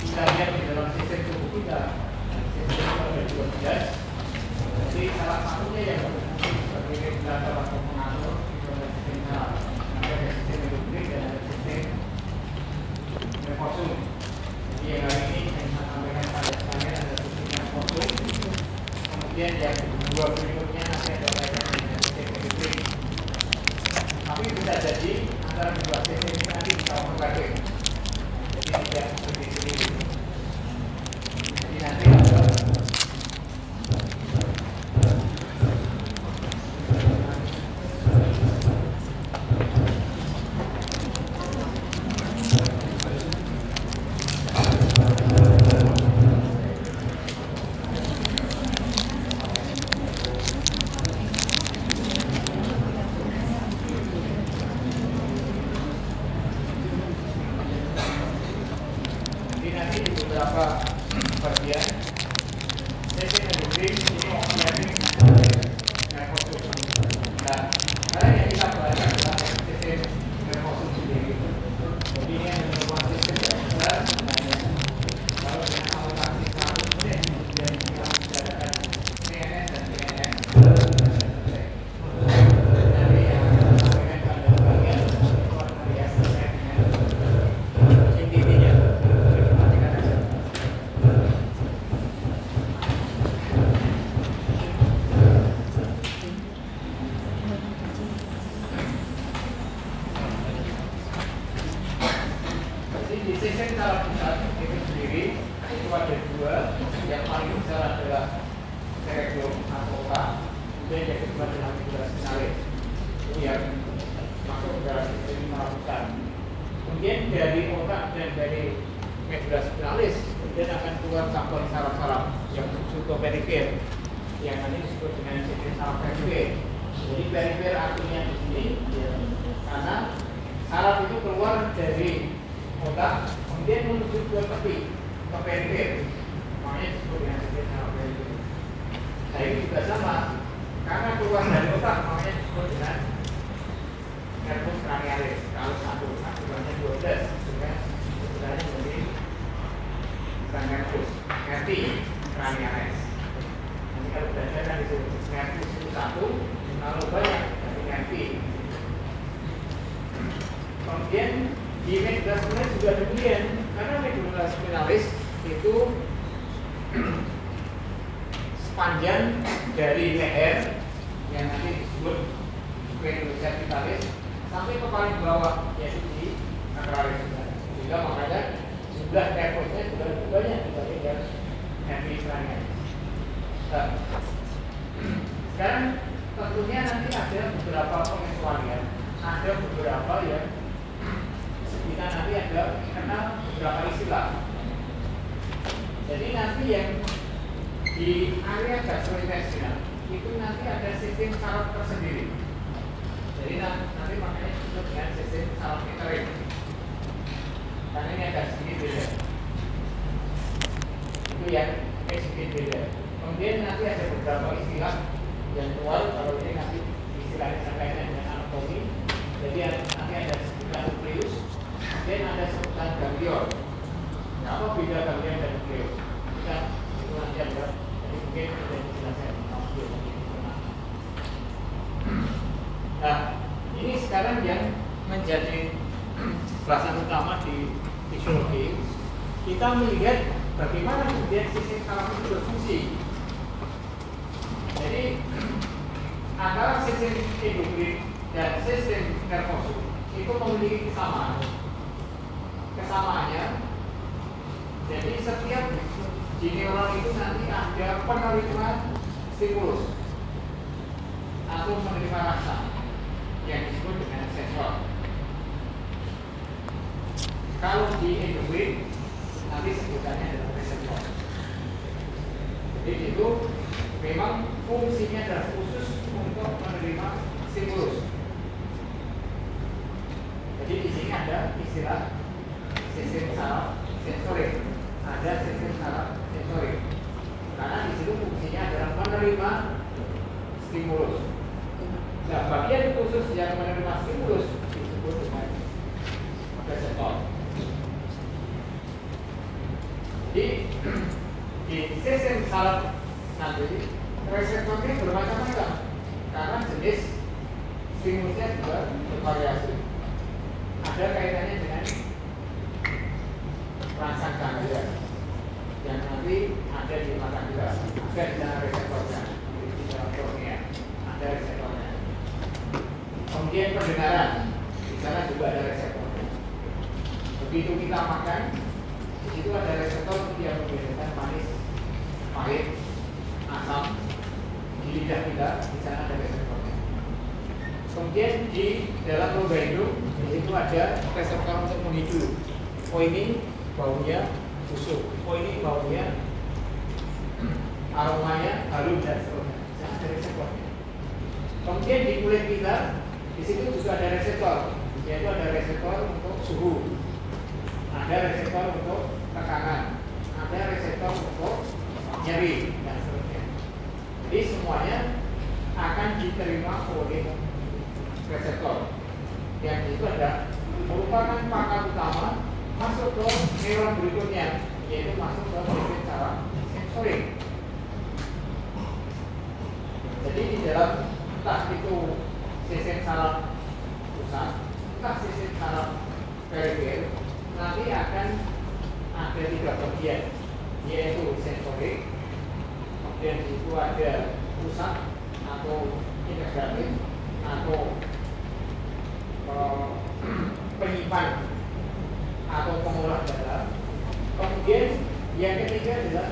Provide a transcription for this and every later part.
kita lihat di dalam sistem tubuh kita, sistem ada dua bias. Jadi salah satunya yang berfungsi sebagai regulator atau pengatur itu adalah sistem saraf. Ada sistem endokrin dan ada sistem nervosum. Jadi yang hari ini yang saya sampaikan pada sekalian ada sistem nervosum. Kemudian yang dua berikutnya nanti ada kaitan dengan sistem endokrin. Tapi bisa jadi antara dua sistem ini nanti bisa overlapping. Jadi tidak seperti ini. Jadi nanti ada beberapa bagian sistem endokrin ini overlapping nervosum. Nah, sekarang yang kita bahas adalah sistem nervosum sendiri. Jadi ini ada beberapa sistem yang besar. Kalau dengan alokasi 100 menit, kemudian kita menggunakan CNS dan CNS. Nanti yang akan sampaikan pada bagian variasi dengan intinya. Di sistem saraf pusat itu sendiri itu ada dua, yang paling besar adalah cerebrum atau otak, kemudian yang kedua adalah medula spinalis. Itu yang masuk ke dalam sistem saraf pusat. Kemudian dari otak dan dari medula spinalis kemudian akan keluar cabang saraf-saraf yang menuju ke perifer, yang nanti disebut dengan sistem saraf perifer. Jadi perifer artinya di sini ya, karena saraf itu keluar dari otak, kemudian menuju ke tepi, ke perifer, makanya disebut dengan sistem saraf perifer. Nah ini juga sama, karena keluar dari otak, makanya disebut dengan nervus cranialis. Kalau satu, akibatnya 12, juga sebenarnya menjadi nervus cranialis. Nanti kalau belajar kan disebut nervus itu satu, kalau banyak dari nervi. Kemudian di medula spinalis juga demikian, karena medula spinalis itu sepanjang dari leher yang nanti disebut spinous cervicalis sampai ke paling bawah yaitu di sacralis. Sehingga makanya jumlah nervusnya juga lebih banyak dibanding yang nervi cranialis. Nah, sekarang tentunya nanti ada beberapa pengecualian, ada beberapa yang kita nanti ada kenal beberapa istilah. Jadi nanti yang di area gastrointestinal itu nanti ada sistem saraf tersendiri. Jadi nanti makanya disebut dengan sistem saraf enterin. Karena ini agak sedikit beda. Itu yang sedikit beda. Kemudian nanti ada beberapa istilah yang keluar, kalau ini nanti istilahnya terkait dengan anatomi. Jadi nanti ada sebutan nukleus, dan ada sebutan ganglion. Apa beda ganglion dan nukleus? Kita itu nanti ada. Jadi mungkin sudah dijelaskan. Nah, ini sekarang yang menjadi bahasan utama di fisiologi. Kita melihat bagaimana kemudian sistem saraf itu berfungsi. Jadi antara sistem endokrin dan sistem nervosum itu memiliki kesamaan. Kesamaannya, jadi setiap di neuron itu nanti ada penerima stimulus atau menerima rasa yang disebut dengan sensor. Kalau di endokrin nanti sebutannya adalah reseptor. Jadi itu memang fungsinya adalah khusus untuk menerima stimulus. Jadi di sini ada istilah sistem saraf sensorik, ada sistem saraf sensorik. Karena di situ fungsinya adalah menerima stimulus. Nah, bagian khusus yang menerima stimulus disebut dengan reseptor. Di sistem saraf nanti reseptornya bermacam-macam karena jenis stimulusnya juga bervariasi. Ada kaitannya dengan rangsang cahaya yang nanti ada di mata kita, ada di sana reseptornya, di dalam kornea ada reseptornya. Kemudian pendengaran, di sana juga ada reseptornya. Begitu kita makan, di situ ada reseptor yang membedakan manis, pahit, asam. Di lidah kita, di sana ada reseptornya. Kemudian di dalam rongga hidung, di situ ada reseptor untuk menghidu. Oh ini baunya busuk, oh ini baunya aromanya harum dan seterusnya. Di sana ada reseptornya. Kemudian di kulit kita, di situ juga ada reseptor, yaitu ada reseptor untuk suhu, ada reseptor untuk tekanan, ada reseptor untuk nyeri dan seterusnya. Jadi semuanya akan diterima oleh reseptor yang itu ada merupakan pangkal utama masuk ke neuron berikutnya, yaitu masuk ke sistem saraf sensorik. Jadi di dalam entah itu sistem saraf pusat, entah sistem saraf perifer, nanti akan ada 3 bagian, yaitu sensorik, kemudian itu ada pusat atau integratif atau penyimpan atau pengolah data. Kemudian yang ketiga adalah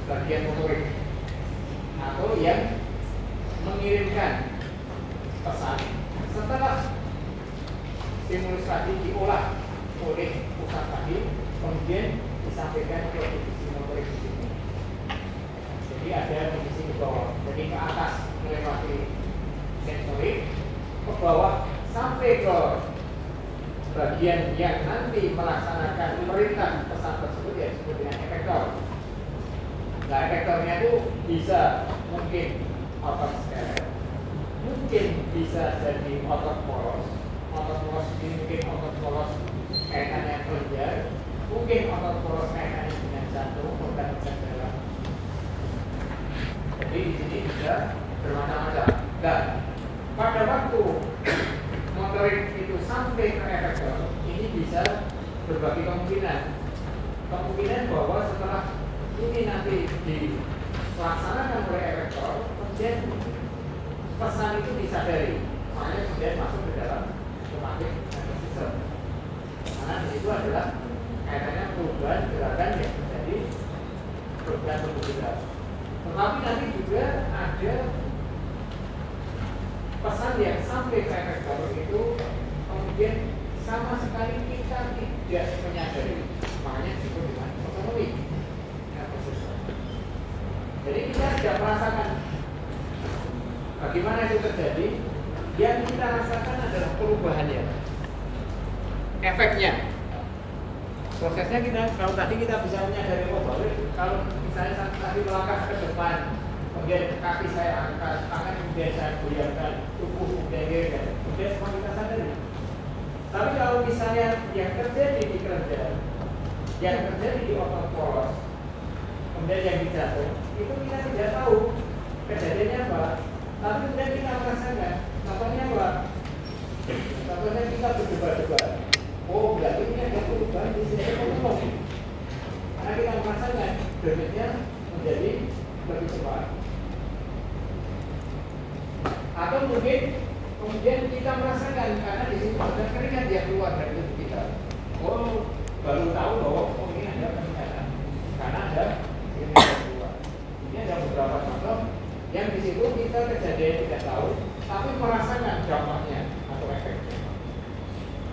bagian motorik atau yang mengirimkan pesan setelah stimulus tadi diolah oleh pusat tadi, kemudian disampaikan ke divisi motorik di sini. Jadi ada divisi ke bawah, jadi ke atas melewati sensorik, ke bawah sampai ke bagian yang nanti melaksanakan perintah pesan tersebut, ya disebut dengan efektor. Nah, efektornya itu bisa mungkin otot skelet, mungkin bisa jadi otot poros. Otot poros ini mungkin otot poros kaitannya kelenjar, mungkin otot poros kaitannya dengan jantung, organ-organ dalam. Jadi di sini bisa bermacam-macam. Dan pada waktu motorik itu sampai ke efektor, ini bisa berbagi kemungkinan. Kemungkinan bahwa setelah ini nanti dilaksanakan oleh efektor, kemudian pesan itu disadari, makanya kemudian masuk ke dalam somatic nervous system. Karena di situ adalah kaitannya perubahan gerakan yang terjadi perubahan tubuh kita. Tetapi nanti juga ada pesan yang sampai ke efektor itu kemudian sama sekali kita tidak menyadari, makanya disebut dengan autonomic nervous system. Jadi kita tidak merasakan bagaimana itu terjadi. Yang kita rasakan adalah perubahannya, efeknya. Prosesnya kita, kalau tadi kita bisa menyadari, oh bahwa kalau misalnya tadi melangkah ke depan, kemudian kaki saya angkat, tangan kemudian saya goyangkan, tubuh kemudian gerak, kemudian semua kita sadari. Tapi kalau misalnya yang terjadi di kelenjar, yang terjadi di otot poros, kemudian yang di jantung, itu kita tidak tahu kejadiannya apa. Tapi kemudian kita merasakan, contohnya apa? Contohnya kita berdebar-debar. Oh, berarti ini ada perubahan di sini otonom. Karena kita merasakan denyutnya menjadi lebih cepat. Atau mungkin kemudian kita merasakan karena di situ ada keringat yang keluar dari tubuh kita. Oh, baru tahu bahwa oh ini ada peningkatan karena ada keringat yang keluar. Ini ada beberapa contoh yang di situ kita kejadian tidak tahu, tapi merasakan dampaknya atau efeknya.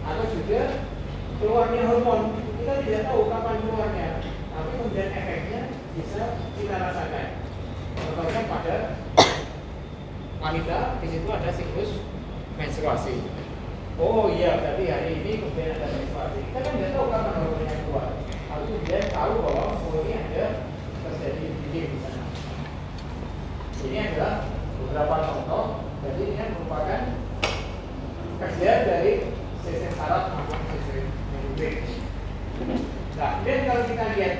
Atau juga keluarnya hormon, kita tidak tahu kapan keluarnya, tapi kemudian efeknya bisa kita rasakan. Contohnya pada wanita, di situ ada siklus menstruasi. Oh iya, berarti hari ini kemudian ada menstruasi. Kita kan tidak tahu kapan hormonnya keluar, tapi kemudian tahu bahwa oh ini ada terjadi di sana. Ini adalah beberapa contoh. Jadi ini merupakan kerja dari sistem saraf maupun sistem medullary. Nah, dan kalau kita lihat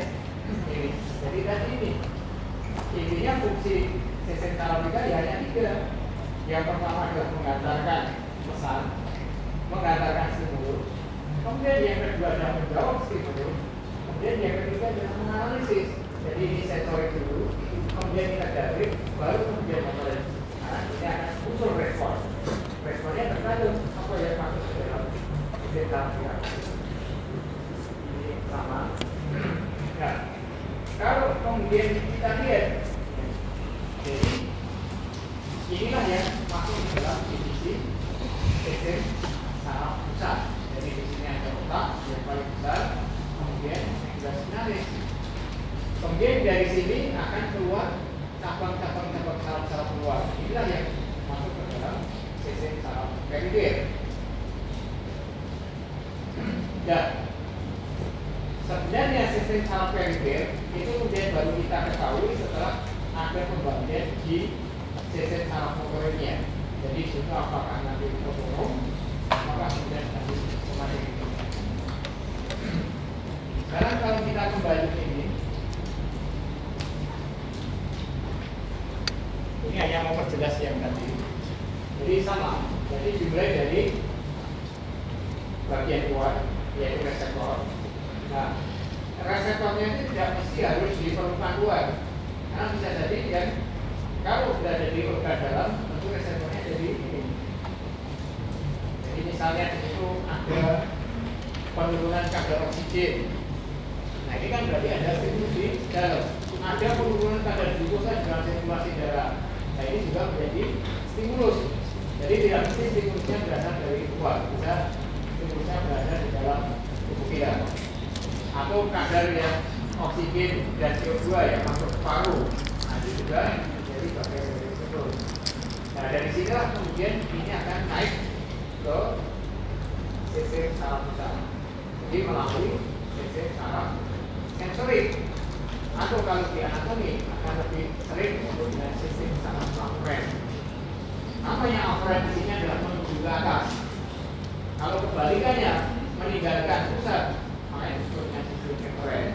ini. Jadi tadi ini intinya fungsi sesen saraf ya hanya 3. Yang pertama adalah mengantarkan pesan, mengantarkan stimulus. Kemudian yang kedua adalah menjawab stimulus. Kemudian yang ketiga adalah menganalisis. Jadi ini sensorik dulu, kemudian kita dari, baru kemudian motorik. Nah, ini akan unsur respon. Responnya tergantung apa yang masuk ke dalam sesen saraf. Ini sama. Nah, kalau kemudian kita lihat, jadi inilah yang masuk ke dalam divisi sesen saraf pusat. Jadi di sini ada otak yang paling besar, kemudian juga sinaris. Kemudian dari sini akan keluar cabang-cabang saraf-saraf keluar. Inilah yang masuk ke dalam sesen saraf perifer. Dan sebenarnya sesen saraf perifer itu kemudian baru kita ketahui setelah ada pembagian di sesen saraf motoriknya. Jadi itu apakah nanti otonom, apakah kemudian nanti otomatis. Sekarang kalau kita kembali ke ini hanya mau perjelas yang tadi. Jadi sama. Jadi dimulai dari bagian luar, yaitu reseptor. Nah, reseptornya itu tidak mesti harus di permukaan luar, karena bisa jadi kan kalau berada di organ dalam, tentu reseptornya jadi ini. Jadi misalnya di situ ada penurunan kadar oksigen. Nah ini kan berarti ada stimulus di dalam. Ada penurunan kadar glukosa dalam sirkulasi darah. Nah ini juga menjadi stimulus. Jadi tidak mesti stimulusnya berasal dari luar, bisa stimulusnya berada di dalam tubuh kita. Atau kadar yang oksigen dan CO2 yang masuk ke paru. Nah itu juga menjadi bagian dari stimulus. Nah dari sinilah kemudian ini akan naik ke sesen saraf pusat. Jadi melalui sesen saraf sensorik. Atau kalau di anatomi akan lebih sering disebut dengan sesen saraf afferent. Namanya afferent di sini adalah menuju ke atas. Kalau kebalikannya meninggalkan pusat, maka disebut dengan sesen efferent.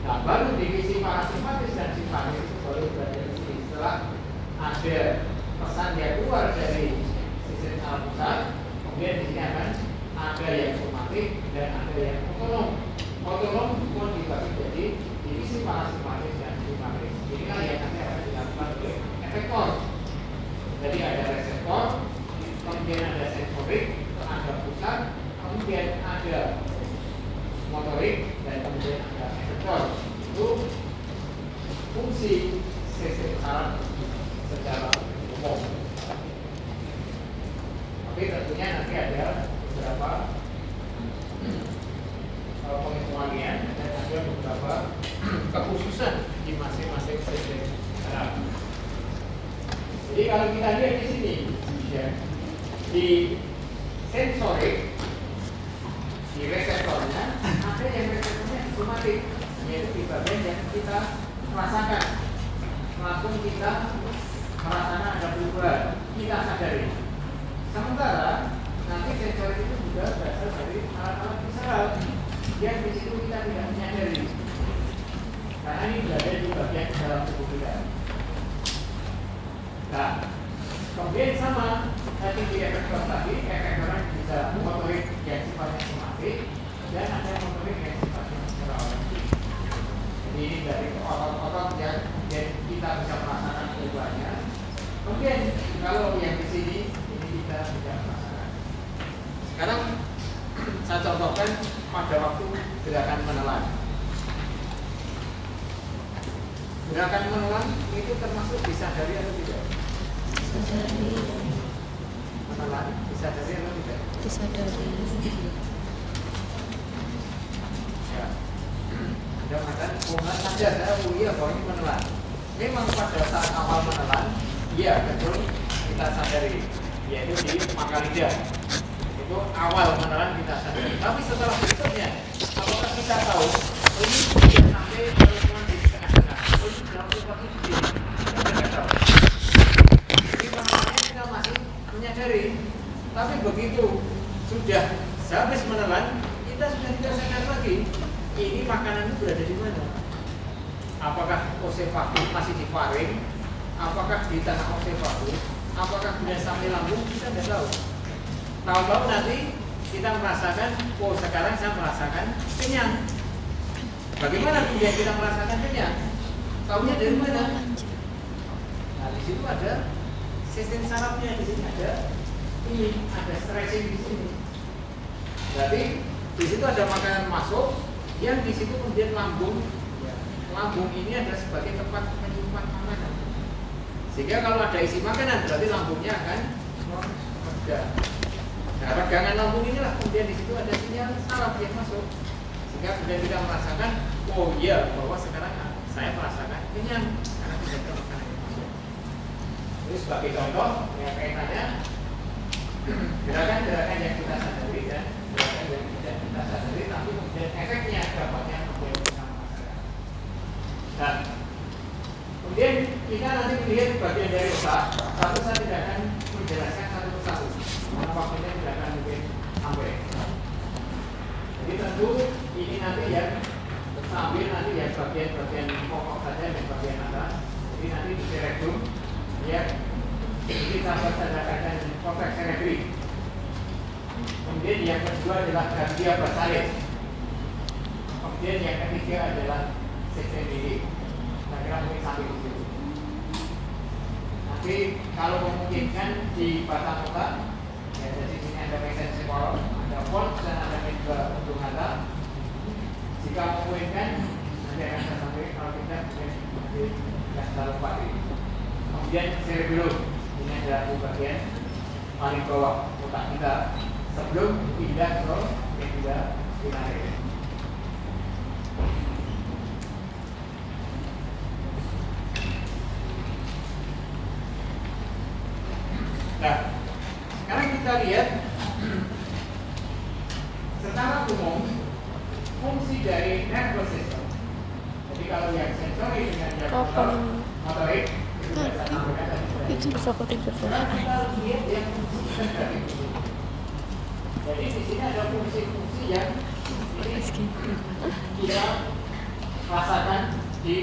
Nah, baru divisi parasimpatis dan simpatis itu baru berada di sini. Setelah ada pesan yang keluar dari sesen saraf pusat, kemudian di sini akan ada yang somatik dan ada yang otonom. Otonom pun dibagi jadi divisi parasimpatis dan simpatis. Inilah yang nanti akan dilakukan oleh efektor. Jadi ada reseptor, kemudian ada sensorik, ada pusat, kemudian ada motorik, dan kemudian ada efektor. Itu fungsi sesen saraf secara umum. Tapi tentunya nanti ada beberapa pengecualian dan ada beberapa kekhususan di masing-masing sesen saraf. Jadi kalau kita lihat di sini, ya, di sensorik, di reseptornya ada yang reseptornya somatik, yaitu di bagian yang kita merasakan, langsung kita merasakan ada perubahan, kita sadari. Sementara nanti sensorik itu juga berasal dari alat-alat visceral yang di situ kita tidak menyadari, karena ini berada di bagian dalam tubuh kita. Nah, kemudian sama tadi di efektor tadi, efektor bisa motorik yang sifatnya somatik dan ada motorik yang sifatnya visceral. Jadi ini dari otot-otot yang kita bisa merasakan perubahannya. Kemudian kalau yang di sini ini kita tidak merasakan. Sekarang saya contohkan pada waktu gerakan menelan. Gerakan menelan itu termasuk disadari atau tidak? Disadari. Menelan disadari atau tidak? Disadari. Ya. Ada makan, nggak sadar saya kuliah bahwa ini menelan. Memang pada saat awal menelan, iya betul kita sadari, yaitu di mangkal lidah. Itu awal menelan kita sadari. Tapi setelah berikutnya, apakah kita tahu ini sudah sampai teman di tengah-tengah? Oh ini dalam sesuatu di sini. Kita nggak tahu. Jadi pertamanya kita masih menyadari, tapi begitu sudah habis menelan, kita sudah tidak sadar lagi. Ini makanan itu berada di mana? Apakah osefagus masih di faring? Apakah di tanah osefagus? Apakah kemudian sampai lambung? Kita tidak tahu. Tahu-tahu nanti kita merasakan, oh sekarang saya merasakan kenyang. Bagaimana kemudian kita merasakan kenyang? Tahunya dari mana? Nah, di situ ada sistem sarafnya, di sini ada ini, ada stretching di sini. Berarti di situ ada makanan masuk, yang di situ kemudian lambung. Lambung ini ada sebagai tempat menyimpan makanan. Sehingga kalau ada isi makanan, berarti lambungnya akan mereda. Nah, regangan lambung inilah kemudian di situ ada sinyal saraf yang masuk. Sehingga kemudian kita merasakan, oh iya, bahwa sekarang saya merasakan kenyang karena tidak ada makanan yang masuk. Ini sebagai contoh, yang kaitannya gerakan-gerakan yang kita sadari dan gerakan yang tidak kita sadari, tapi kemudian efeknya dampaknya kemudian kita merasakan. Nah, kemudian kita nanti melihat bagian dari otak, tapi saya tidak akan menjelaskan satu persatu, karena waktunya tidak akan mungkin sampai. Jadi tentu ini nanti yang sambil nanti ya bagian-bagian pokok saja dan bagian atas. Jadi nanti di cerebrum ya ini saya katakan korteks cerebri. Kemudian yang kedua adalah ganglia basalis. Kemudian yang ketiga adalah sistem limbik. Saya kira mungkin sampai di situ. Nanti kalau memungkinkan di batang otak, ya di sini ada mesencephalon, ada pons dan ada juga ujung mata. Jika memungkinkan, nanti akan saya sampaikan. Kalau tidak, mungkin nanti tidak terlalu pasti. Kemudian cerebellum, ini adalah di bagian paling bawah otak kita sebelum pindah ke medulla spinalis. Nah, sekarang kita lihat secara umum fungsi dari nervous system. Jadi kalau yang sensori dengan yang motorik itu sudah saya sampaikan tadi. Itu bisa kutip Sekarang kita lihat yang fungsi dari itu. Jadi di sini ada fungsi-fungsi yang kita rasakan di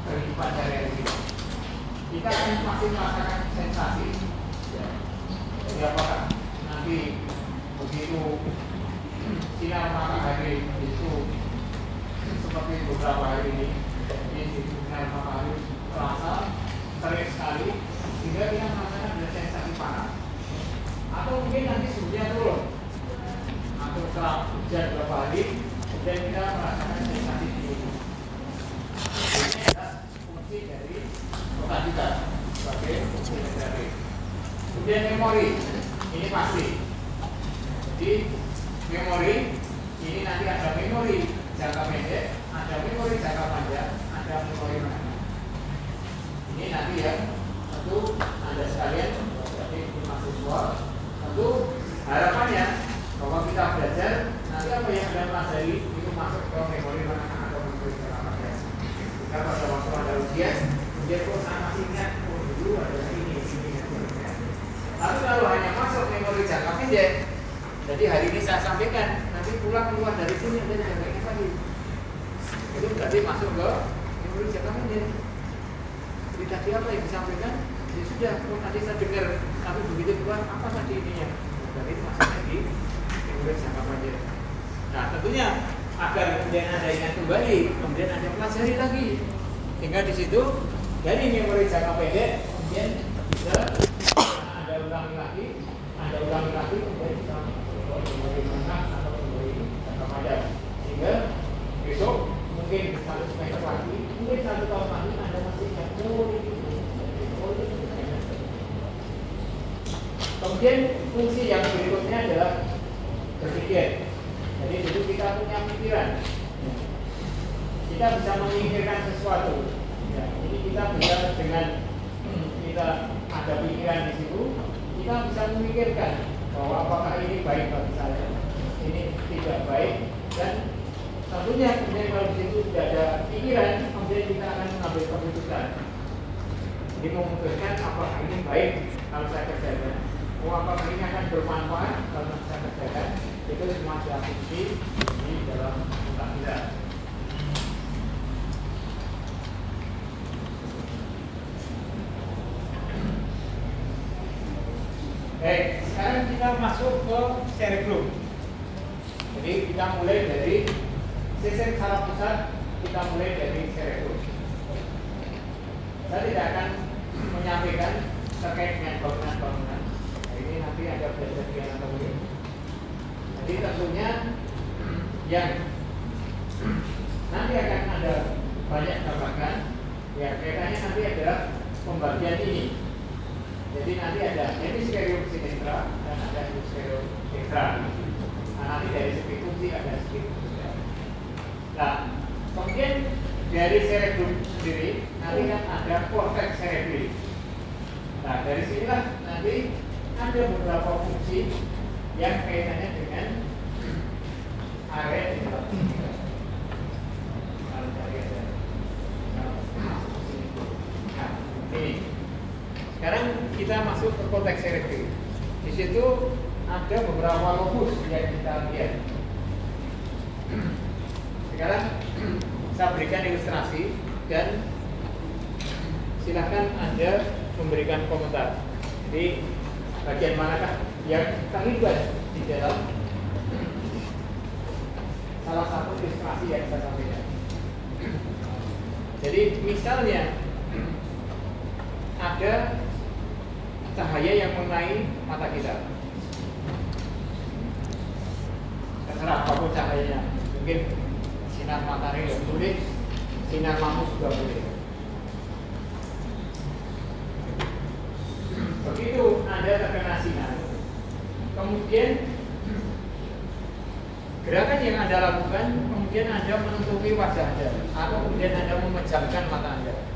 kehidupan sehari-hari kita. Kita akan masih merasakan sensasi. Jadi apakah nanti begitu sinar matahari itu seperti beberapa hari ini sinar matahari terasa terik sekali sehingga kita merasakan ada sensasi panas, atau mungkin nanti suhunya turun atau setelah hujan beberapa hari kemudian kita merasakan sensasi dingin. Ini adalah fungsi dari otak kita sebagai fungsi dari. Kemudian memori, ini pasti. Jadi memori ini nanti ada memori jangka pendek, ada memori jangka panjang, ada memori mana. Ini nanti ya, tentu Anda sekalian, jadi mahasiswa, tentu harapannya bahwa kita belajar nanti apa yang Anda pelajari itu masuk ke memori mana atau memori jangka panjang. Jika pada waktu Anda ujian, kemudian kok saya masih ingat, oh dulu ada ini. Tapi kalau hanya masuk memori jangka pendek, jadi hari ini saya sampaikan, nanti pulang keluar dari sini Anda tidak ingat lagi. Itu berarti masuk ke memori jangka pendek. Jadi tadi apa yang disampaikan? Ya sudah, kalau tadi saya dengar, tapi begitu keluar apa tadi ininya? Berarti itu masuknya di memori jangka pendek. Nah tentunya agar kemudian Anda ingat kembali, kemudian Anda pelajari lagi, sehingga di situ dari memori jangka pendek kemudian bisa Anda ulangi lagi, kemudian kita memori menengah atau memori jangka panjang, sehingga besok mungkin 1 semester lagi, mungkin 1 tahun lagi Anda masih ingat. Kemudian fungsi yang berikutnya adalah berpikir. Jadi dulu kita punya pikiran, kita bisa memikirkan sesuatu. Ya, jadi kita bisa dengan kita ada pikiran di situ, kita bisa memikirkan bahwa apakah ini baik bagi saya, ini tidak baik, dan tentunya kemudian kalau di situ tidak ada pikiran, kemudian kita akan mengambil keputusan. Jadi memutuskan apakah ini baik kalau saya kerjakan, apakah ini akan bermanfaat kalau saya kerjakan. Itu semua fungsi di dalam otak kita. masuk ke cerebellum. Jadi kita mulai dari sistem saraf pusat, kita mulai dari cerebellum. Saya tidak akan menyampaikan terkait dengan bangunan-bangunan. Nah, ini nanti ada belajar di anatomi. Jadi tentunya yang nanti akan ada banyak tambahkan. Ya, kaitannya nanti adalah pembagian ini. Jadi nanti ada hemisferium sinistra dan ada hemisferium ekstra. Nah, nanti dari segi fungsi ada segi fungsi. Nah, kemudian dari cerebellum sendiri nanti kan ada cortex cerebri. Nah, dari sinilah nanti ada beberapa fungsi yang kaitannya dengan area di dalam. Nah, ini. Sekarang kita masuk ke cortex cerebri. Di situ ada beberapa lobus yang kita lihat. Sekarang saya berikan ilustrasi dan silahkan Anda memberikan komentar. Jadi bagian manakah yang terlibat di dalam salah satu ilustrasi yang saya sampaikan. Jadi misalnya ada cahaya yang mengenai mata kita. Terserah apapun cahayanya. Mungkin sinar matahari juga boleh, sinar lampu juga boleh. Begitu Anda terkena sinar, kemudian gerakan yang Anda lakukan, kemudian Anda menutupi wajah Anda, atau kemudian Anda memejamkan mata Anda.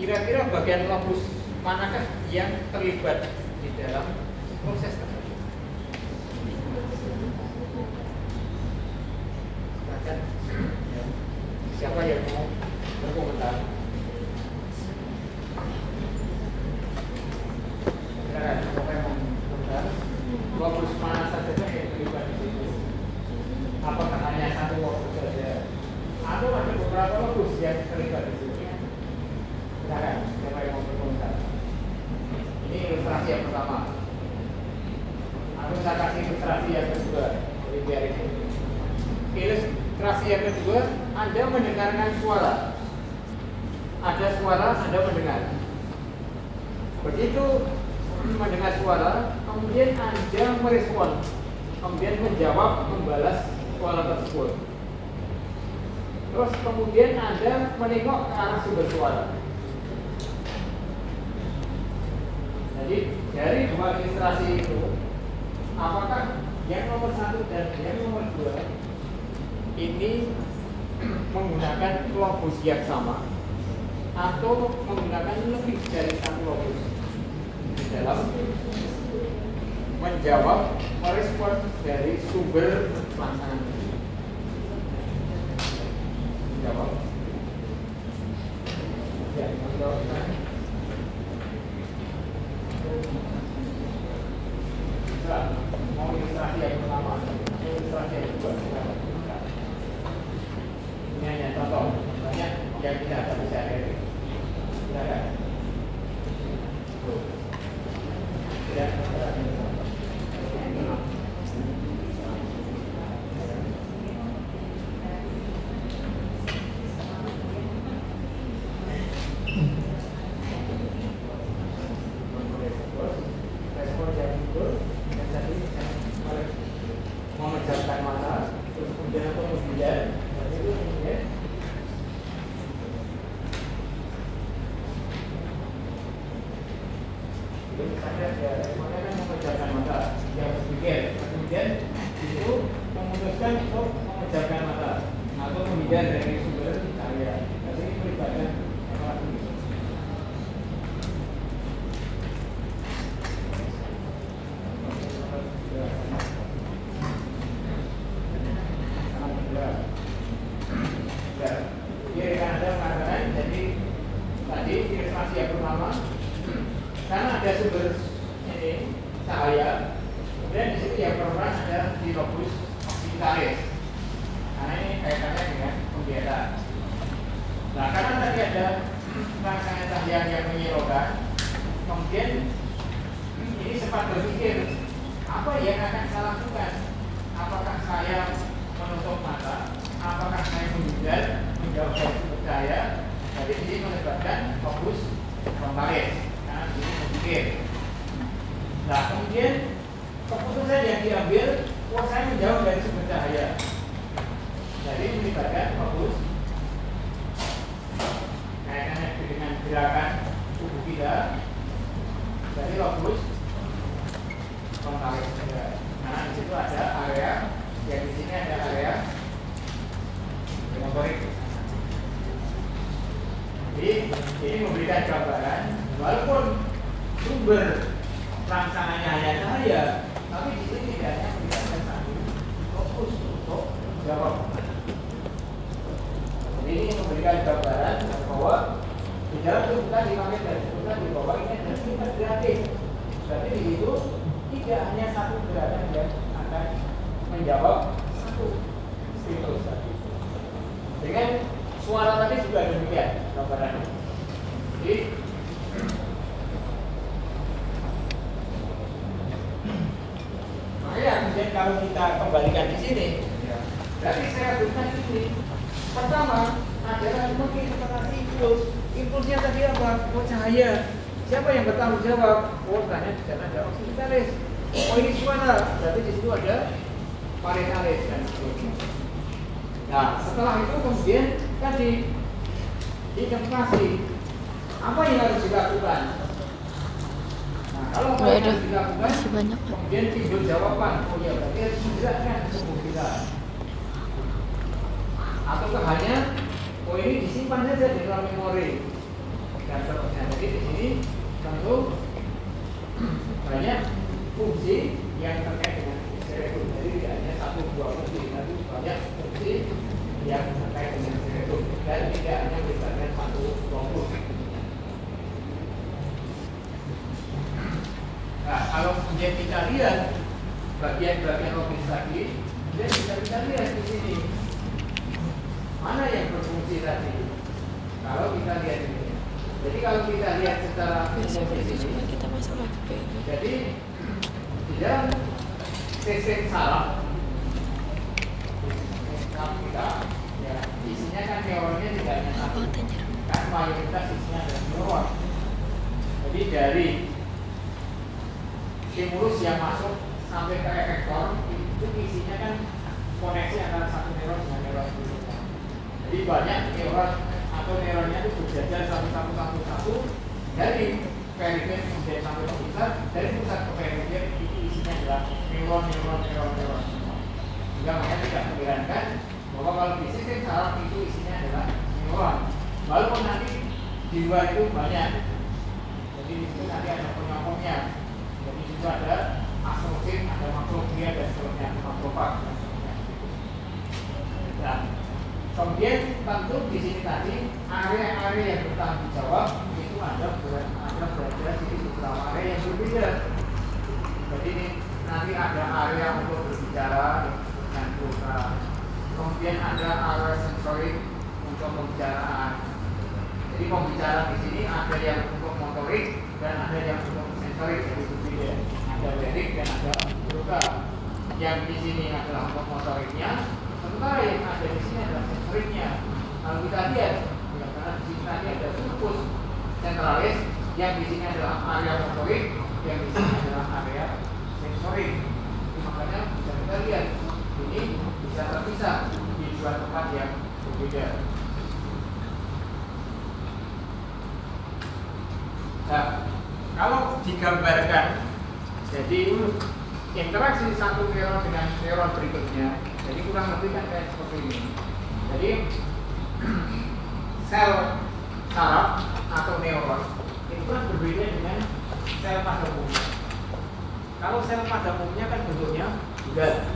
Kira-kira bagian lobus manakah yang terlibat di dalam proses tersebut? Siapa yang mau berkomentar? Silakan, siapa yang mau berkomentar? Lobus mana saja yang terlibat di situ? Apakah hanya satu lobus saja? Atau ada beberapa lobus yang terlibat di situ? Silakan, siapa yang mau berkomentar? Ini ilustrasi yang pertama. Aku saya kasih ilustrasi yang kedua. Jadi biar ini. Ilustrasi yang kedua, Anda mendengarkan suara. Ada suara, Anda mendengar. Begitu mendengar suara, kemudian Anda merespon, kemudian menjawab, membalas suara tersebut. Terus kemudian Anda menengok ke arah sumber suara. Jadi dari dua ilustrasi itu, apakah yang nomor 1 dan yang nomor 2 ini menggunakan lobus yang sama atau menggunakan lebih dari satu lobus di dalam menjawab, merespon dari sumber pelaksanaan? Menjawab. Ya, menjawab. Mau ilustrasi yang pertama, ilustrasi yang kedua. Ini hanya contoh, banyak yang tidak bisa dari. Silakan. Tidak. Memejamkan mata, terus kemudian aku menghindar, dan itu kemudian misalnya ya, semuanya kan memejamkan mata, yang berpikir, kemudian itu memutuskan untuk memejamkan mata atau menghindar dari sumber cahaya. Jadi ini melibatkan apa ini? Karena ada sumber ini cahaya, kemudian di situ yang berperan ada di lobus occipitalis. Karena ini kaitannya dengan penglihatan. Nah, karena tadi ada rangsangan cahaya yang menyilaukan, kemudian ini sempat menjauh dari sumber cahaya, jadi ini menyebabkan fokus frontalis karena di sini memikir. Nah, kemudian keputusan yang diambil, saya menjauh dari sumber cahaya, jadi menyebabkan fokus kaitannya dengan gerakan tubuh kita, jadi fokus frontalis juga. Nah, di situ ada area, yang di sini ada area motorik. Jadi ini memberikan gambaran, walaupun sumber pelaksananya hanya cahaya, tapi di sini tidak hanya memberikan satu fokus untuk jawab. Jadi ini memberikan gambaran bahwa di dalam tubuh tadi kami dari sebutkan di bawah ini ada sifat kreatif. Berarti di situ tidak hanya satu gerakan yang akan menjawab satu stimulus tadi. Dengan suara tadi juga demikian gambarannya. Jadi makanya kemudian kalau kita kembalikan di sini, berarti saya berikan ini. Pertama adalah mungkin interpretasi impuls. Impulsnya tadi apa? Oh, cahaya. Siapa yang bertanggung jawab? Oh, tanya di sana ada oksitalis. Oh, ini suara. Berarti di situ ada paritalis dan sebagainya. Nah, setelah itu kemudian tadi interpretasi. Apa yang harus dilakukan? Nah, kalau apa yang harus dilakukan, kemudian timbul jawaban. Oh ya, berarti harus digerakkan tubuh kita. Ataukah hanya oh ini disimpan saja di dalam memori dan seterusnya. Jadi di sini tentu banyak fungsi yang terkait dengan cerebrum. Jadi tidak hanya satu dua fungsi, tapi banyak fungsi yang terkait dengan cerebrum dan tidak hanya berdasarkan satu fokus. Nah, kalau kemudian kita lihat bagian-bagian logis tadi, kemudian kita lihat di sini. Mana yang berfungsi tadi? Kalau kita lihat ini, jadi kalau kita lihat secara umum kita masuk lagi ke ini. Jadi di dalam sistem saraf kita, ya isinya kan neuronnya tidak hanya satu, kan mayoritas isinya adalah neuron. Jadi dari stimulus yang masuk sampai ke efektor itu isinya kan koneksi antara satu neuron dengan neuron berikutnya. Jadi banyak neuron atau neuronnya itu berjajar satu dari perifer kemudian sampai ke pusat, dari pusat ke perifer itu isinya adalah neuron. Sehingga makanya tidak mengherankan bahwa kalau di sistem saraf itu isinya adalah neuron. Walaupun nanti di luar itu banyak, jadi di situ nanti ada penyokongnya. Jadi di situ ada astrosit, ada makroglia dan seterusnya, makrofag dan seterusnya. Nah, kemudian tentu di sini tadi area-area yang bertanggung jawab itu ada berada di beberapa area yang berbeda. Jadi ini nanti ada area untuk berbicara dengan program. Kemudian ada area sensorik untuk pembicaraan. Jadi pembicaraan di sini ada yang untuk motorik dan ada yang untuk sensorik, jadi berbeda. Ada lirik dan ada program. Yang di sini adalah untuk motoriknya. Sementara yang ada di sini adalah sensoriknya. Kalau kita lihat, ya, karena di sini tadi ada sulcus sentralis, yang di sini adalah area motorik, yang di sini adalah area sensorik. Makanya bisa kita lihat ini bisa terpisah di dua tempat yang berbeda. Nah, kalau digambarkan, jadi interaksi satu neuron dengan neuron berikutnya. Jadi kurang lebih kan kayak seperti ini. Jadi sel saraf atau neuron itu kan berbeda dengan sel pada umumnya. Kalau sel pada umumnya kan bentuknya bulat.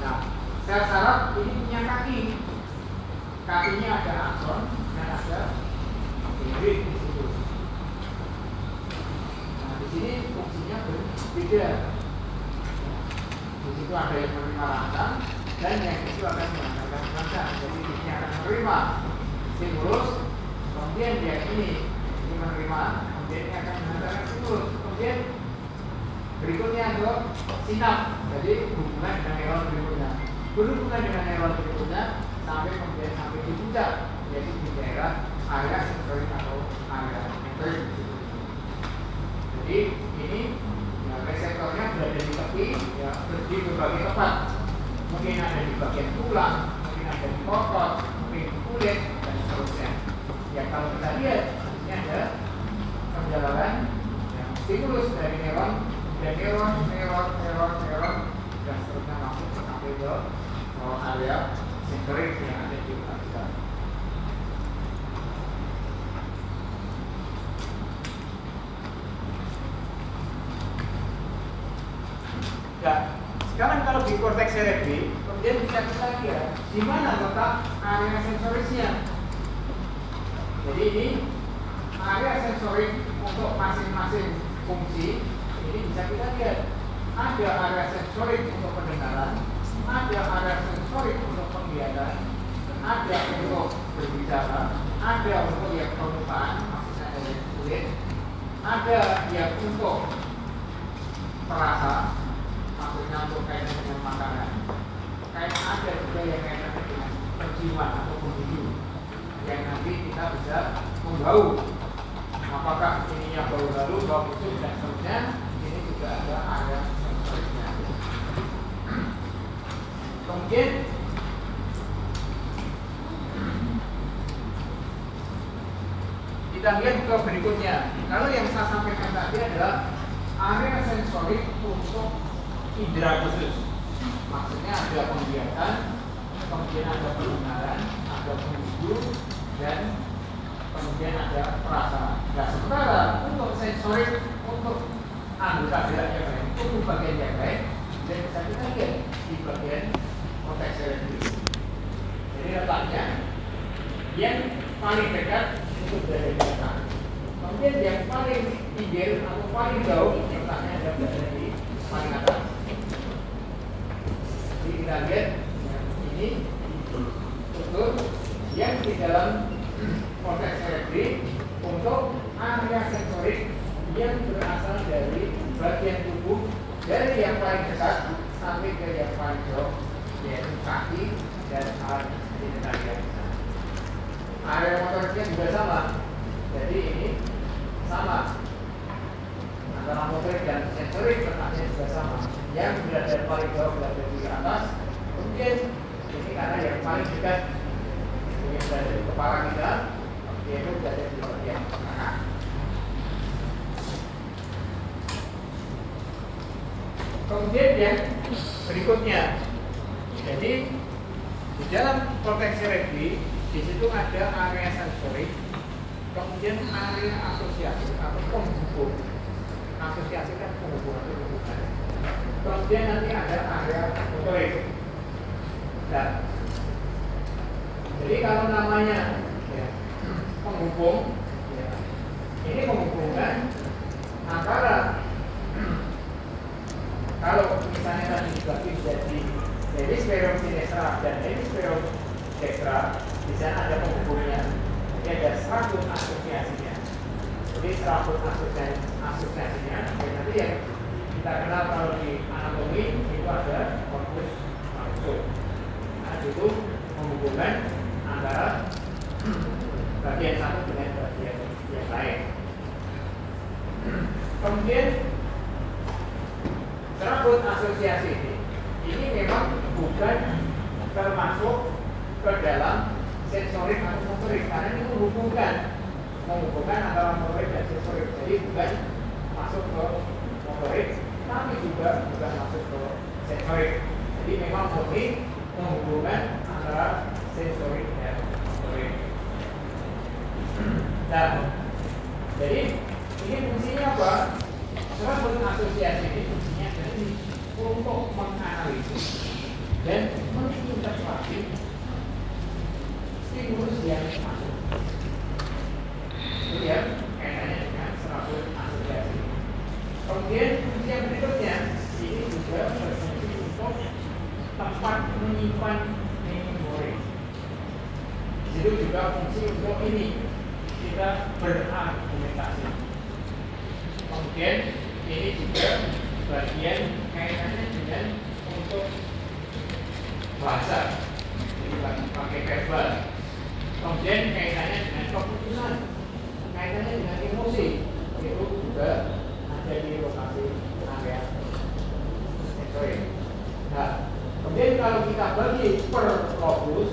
Nah, sel saraf ini punya kaki. Kakinya ada akson dan ada dendrit di situ. Nah, di sini fungsinya berbeda. Di situ ada yang menerima rangsang dan yang itu akan menghantarkan rangsang. Jadi ini akan menerima stimulus, kemudian dia ini menerima, kemudian ini akan menghantarkan stimulus. Kemudian berikutnya adalah sinap, jadi hubungan dengan neuron berikutnya. berhubungan dengan neuron berikutnya sampai kemudian sampai di puncak, yaitu di daerah area sensorik atau area motorik. Jadi ini ya, reseptornya berada di tepi, ya, di berbagai tempat. Mungkin ada di bagian tulang, mungkin ada di otot, mungkin di kulit, dan seterusnya. Ya kalau kita lihat, ini ada perjalanan ya, stimulus dari neuron, dan neuron, dan seterusnya langsung sampai ke area sensorik yang ada di otak kita. Ya, sekarang kalau di korteks cerebri, kemudian bisa kita lihat di mana letak area sensorisnya. Jadi ini area sensorik untuk masing-masing fungsi. Ini bisa kita lihat ada area sensorik untuk pendengaran, ada area sensorik untuk penglihatan, ada untuk berbicara, ada untuk yang permukaan, maksudnya dari kulit, ada yang untuk perasa, maksudnya untuk kaitan dengan makanan. Kayak ada juga yang kaitan dengan penciuman atau pembulu, yang nanti kita bisa membau. Apakah ininya bau harum, bau busuk dan seterusnya. Ini juga ada area sensoriknya. Kemudian kita lihat ke berikutnya. Kalau yang saya sampaikan tadi adalah area sensorik untuk indera khusus. Maksudnya ada penglihatan, kemudian ada pendengaran, ada pembulu, dan kemudian ada perasa. Nah, sementara untuk sensorik untuk anggota gerak yang lain, untuk bagian yang lain, dan bisa kita lihat di bagian korteks cerebri. Jadi letaknya yang paling dekat itu berada di atas. Kemudian yang paling pinggir atau paling jauh letaknya ada berada di paling atas. Jadi kita lihat ini untuk yang di dalam korteks cerebri untuk area sensorik yang berasal dari bagian tubuh dari yang paling dekat sampai ke yang paling jauh, yaitu kaki dan alat di dekat yang sana. Area motoriknya juga sama, jadi ini sama antara motorik dan sensorik letaknya juga sama. Yang berada paling jauh berada di atas, kemudian ini karena yang paling dekat yang berada di kepala kita, yaitu berada di bagian kanan. Kemudian yang berikutnya, jadi di dalam korteks cerebri di situ ada area sensorik, kemudian area asosiasi atau penghubung. Asosiasi kan penghubungan itu hubungan. Kemudian nanti ada area motorik. Dan jadi kalau namanya ya, penghubung, ya, ini menghubungkan antara kalau misalnya tadi dibagi menjadi hemisferium sinistra dan hemisferium dextra, di sana ada penghubungnya. Jadi ada serabut asosiasinya. Jadi serabut asosiasinya, nanti yang kita kenal kalau di anatomi itu ada corpus callosum. Nah, itu menghubungkan antara bagian satu dengan bagian yang lain. Kemudian serabut asosiasi ini memang bukan termasuk ke dalam sensorik atau motorik, karena ini menghubungkan antara motorik dan sensorik. Jadi bukan masuk ke motorik, tapi juga bukan masuk ke sensorik. Jadi memang murni menghubungkan antara sensorik dan motorik. Nah, jadi ini fungsinya apa? Serabut asosiasi ini fungsinya jadi untuk menganalisis dan menginterpretasi stimulus yang masuk. Itu ya kaitannya dengan serabut asosiasi. Kemudian fungsi yang berikutnya ini juga berfungsi untuk tempat menyimpan memori. Itu juga fungsi untuk ini kita berargumentasi. Kemudian ini juga bagian kaitannya dengan untuk bahasa, jadi pakai verbal. Kemudian kaitannya dengan keputusan, kaitannya dengan emosi, itu juga ada di lokasi area sensorik. Nah, kemudian kalau kita bagi per lobus,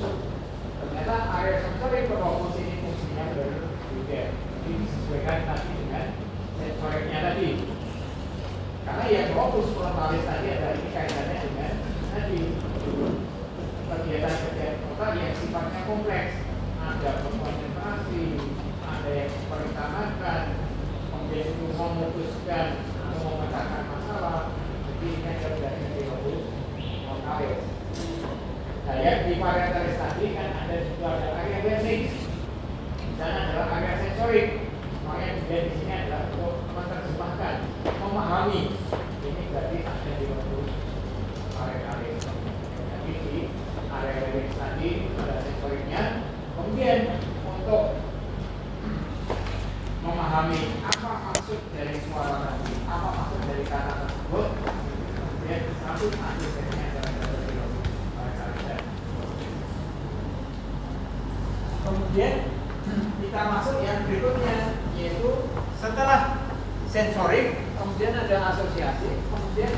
ternyata area sensorik per lobus ini fungsinya berbeda. Jadi disesuaikan tadi dengan sensoriknya tadi. Karena yang lobus frontalis tadi ada ini kaitannya dengan tadi kegiatan-kegiatan otak yang sifatnya kompleks. Ada konsentrasi, ada yang merencanakan, kemudian itu memutuskan atau memecahkan masalah. Jadi ini ada dari lobus frontalis. Nah, yang di parietalis tadi kan ada juga ada area basic, dan adalah area sensorik. Makanya kemudian di sini adalah untuk menerjemahkan, memahami. Ini berarti ada di lobus parietalis. Jadi di area basic tadi ada sensoriknya. Kemudian untuk memahami apa maksud dari suara tadi, apa maksud dari kata tersebut, kemudian satu asesmennya adalah dari lobus parietalis. Kemudian kita masuk yang berikutnya, yaitu setelah sensorik, kemudian ada asosiasi, kemudian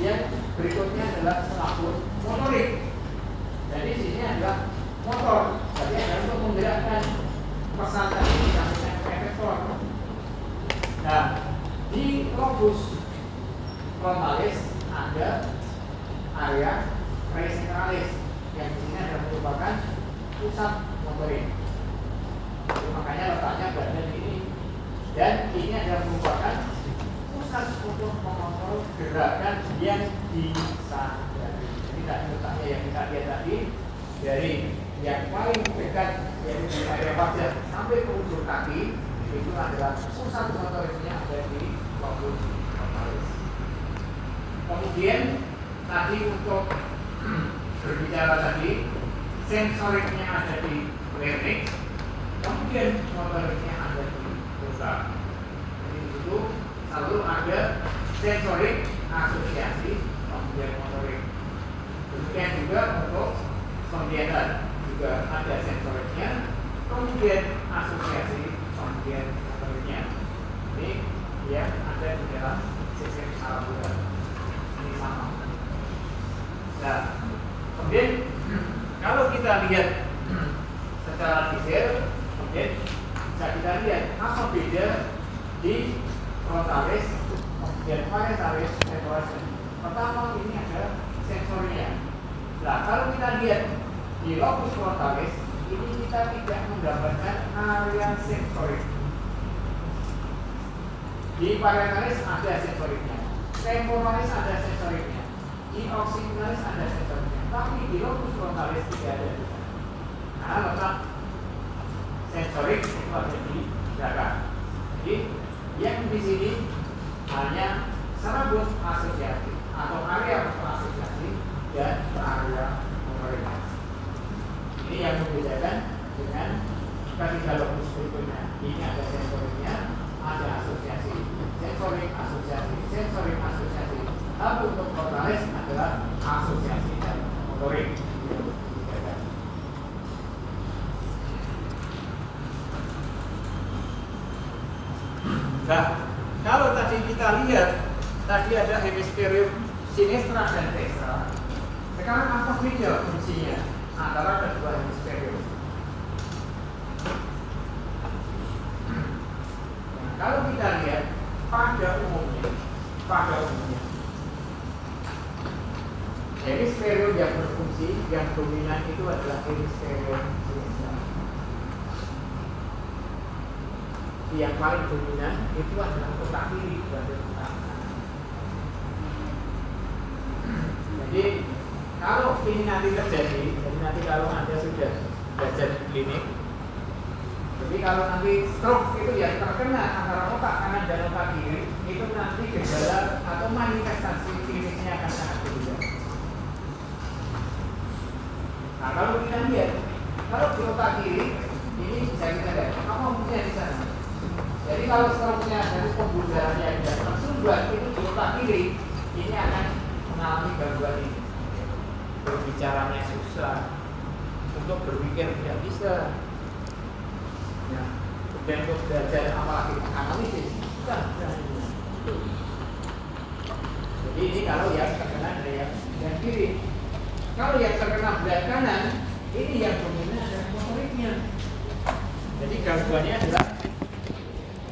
yang berikutnya adalah selaput motorik. Jadi sini adalah motor, jadi adalah untuk menggerakkan pesan tadi disampaikan ke efektor. Nah, di lobus frontalis ada area presentralis yang di sini adalah merupakan pusat motorik. Jadi makanya letaknya berada di ini, dan ini adalah merupakan pusat untuk mengontrol gerakan yang disadari. Jadi letaknya yang kita lihat tadi dari yang paling dekat yaitu di area wajah sampai ke ujung kaki itu adalah pusat motoriknya ada di lobus frontalis. Kemudian tadi untuk berbicara tadi sensoriknya ada di larynx, kemudian motoriknya ada di pusat. Jadi itu selalu ada sensorik, asosiasi, kemudian motorik. Demikian juga untuk penglihatan juga ada sensoriknya, kemudian asosiasi, kemudian motoriknya. Ini yang ada di dalam sistem saraf. Ini sama. Nah, kemudian kalau kita lihat secara detail, kemudian bisa kita lihat apa beda di frontalis, kemudian parietalis, temporalis. Pertama ini ada sensornya. Nah, kalau kita lihat di lobus frontalis, ini kita tidak menggambarkan area sensorik. Di parietalis ada sensoriknya, temporalis ada sensoriknya, di occipitalis ada sensoriknya, tapi di lobus frontalis tidak ada. Karena letak sensorik itu ada di belakang. Jadi yang di sini hanya serabut asosiasi atau area asosiasi dan area motorik. Ini yang membedakan dengan ketiga lobus berikutnya. Ini ada sensoriknya, ada asosiasi, sensorik asosiasi, sensorik asosiasi. Tapi untuk frontalis adalah asosiasi dan motorik. Nah, kalau tadi kita lihat, tadi ada hemisferium sinistra dan destra. Sekarang apa beda fungsinya antara kedua hemisferium? Nah, kalau kita lihat pada umumnya, hemisferium yang berfungsi, yang dominan itu adalah hemisferium sinistra. Yang paling dominan itu adalah otak kiri dibanding otak kanan. Jadi kalau ini nanti terjadi, jadi nanti kalau Anda sudah belajar di klinik, jadi kalau nanti stroke itu yang terkena antara otak kanan dan otak kiri, itu nanti gejala atau manifestasi klinisnya akan sangat berbeda. Nah, kalau kita lihat, kalau di otak kiri ini bisa kita lihat apa fungsinya di sana. Jadi kalau stroke-nya dari pembuluh darahnya yang tersumbat itu di otak kiri, ini akan mengalami gangguan ini. berbicaranya susah, untuk berpikir tidak bisa. Ya, kemudian untuk belajar apalagi analisis susah. Jadi ini kalau yang terkena dari yang kiri. Kalau yang terkena belah kanan, ini yang dominan adalah motoriknya. Jadi gangguannya adalah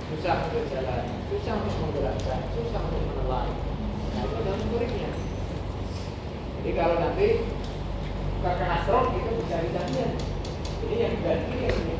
susah untuk jalan, susah untuk menggerakkan, susah untuk menelan. Nah itu adalah motoriknya. Jadi kalau nanti terkena stroke itu bisa dicari. Jadi yang belah kiri yang ini.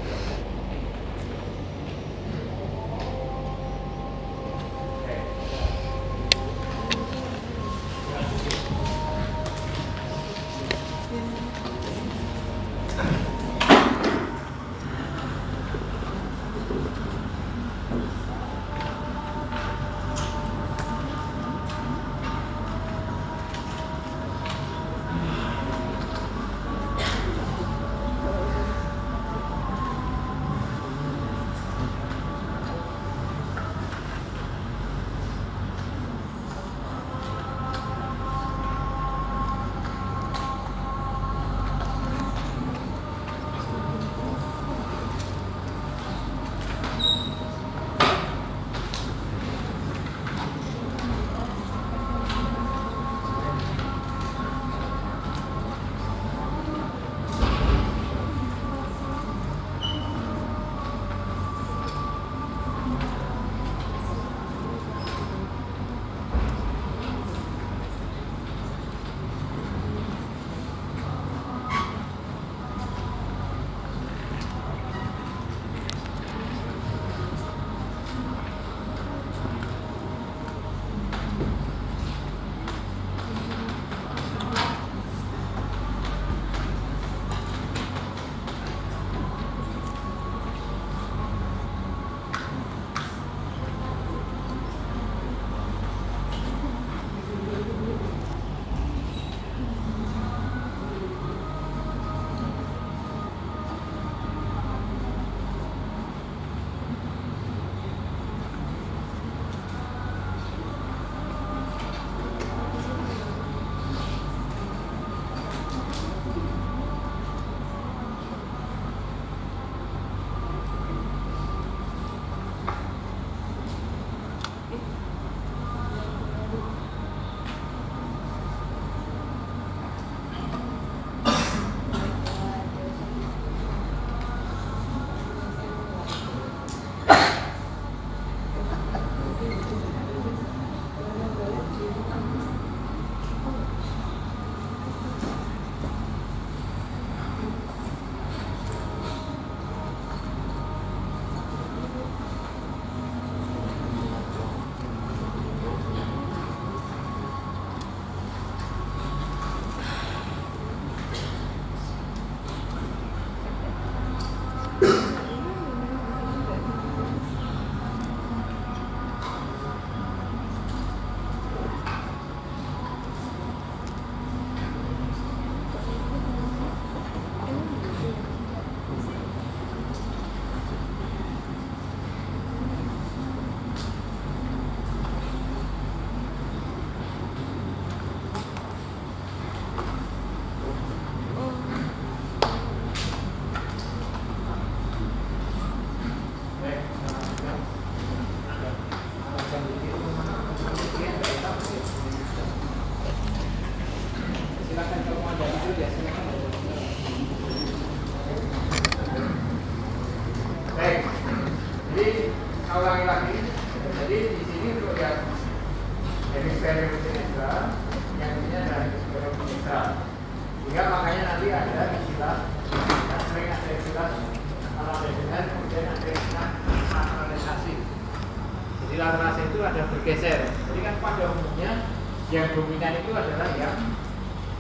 Bergeser. Jadi kan pada umumnya yang dominan itu adalah yang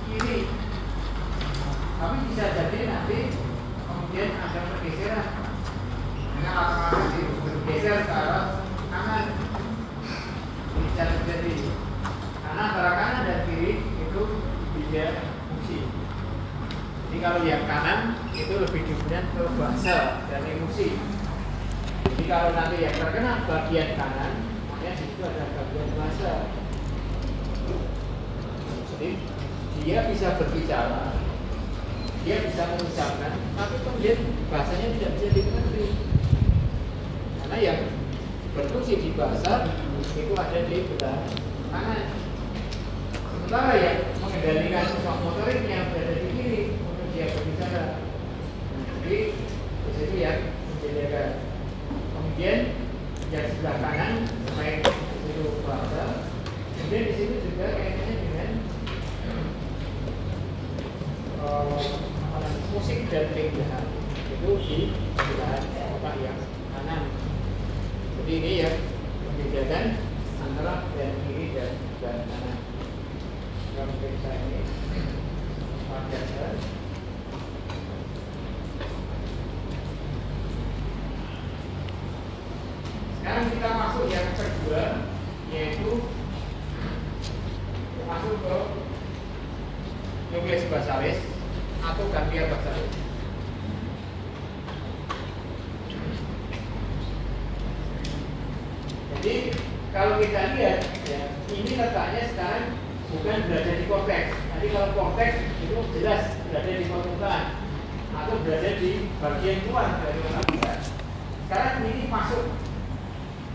kiri. Tapi bisa jadi nanti kemudian ada pergeseran. Karena akan bergeser ke arah kanan. Bisa terjadi. Karena antara kanan dan kiri itu beda fungsi. Jadi kalau yang kanan itu lebih dominan ke bahasa dan emosi. Jadi kalau nanti yang terkena bagian kanan, di situ ada bagian bahasa. Jadi dia bisa berbicara, dia bisa mengucapkan, tapi kemudian bahasanya tidak bisa dimengerti. Karena yang berfungsi di bahasa itu ada di belah kanan. Sementara yang mengendalikan sifat motoriknya berada di kiri untuk dia berbicara. Jadi di situ yang menjadikan. Kemudian yang sebelah kanan selain itu bahasa, kemudian di situ juga kaitannya dengan musik dan keindahan itu di belahan otak yang kanan. Jadi ini yang membedakan antara belahan kiri dan belahan kanan. Yang periksa ini pada dasar. Sekarang kita masuk yang kedua, yaitu masuk ke nukleus basalis atau ganglia basalis. Jadi kalau kita lihat, ya, ini letaknya sekarang bukan berada di korteks. Tadi kalau korteks itu jelas berada di permukaan atau berada di bagian luar dari otak kita. Sekarang ini masuk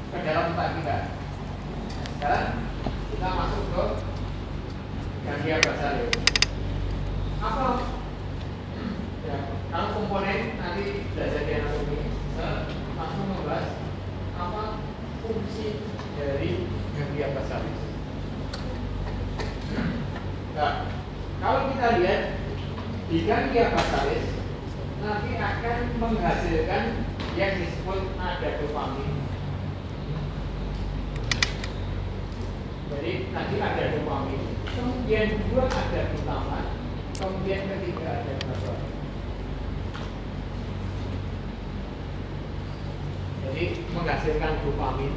ke dalam otak kita. Sekarang kita masuk ke ganglia basalis. Apa? Ya, kalau komponen nanti belajar di anatomi, langsung membahas apa fungsi dari ganglia basalis. Nah, kalau kita lihat di ganglia basalis nanti akan menghasilkan yang disebut ada dopamin. Jadi nanti ada dopamin, kemudian dua ada glutamat, kemudian ketiga ada GABA. Jadi menghasilkan dopamin,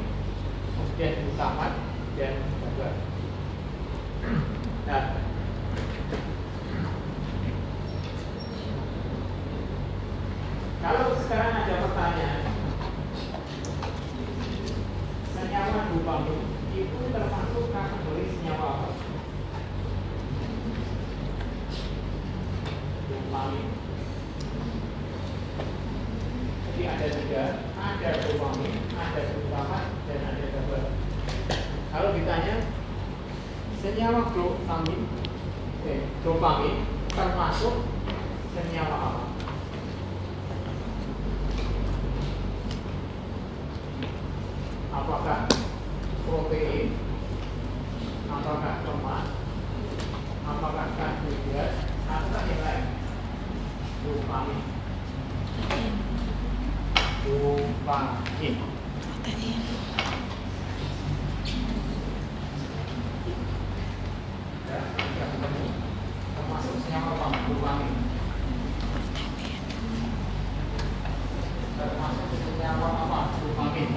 kemudian glutamat dan GABA. Nah, kalau sekarang ada pertanyaan, senyawa dopamin itu termasuk kategori senyawa apa? Dopamin. Jadi ada tiga, ada dopamin, ada glutamat, dan ada GABA. Kalau ditanya senyawa dopamin termasuk senyawa apa? Apakah protein, apakah lemak, apakah karbohidrat, atau yang lain? Dopamin. Dopamin. Termasuk senyawa apa? Dopamin. Termasuk senyawa apa? Dopamin.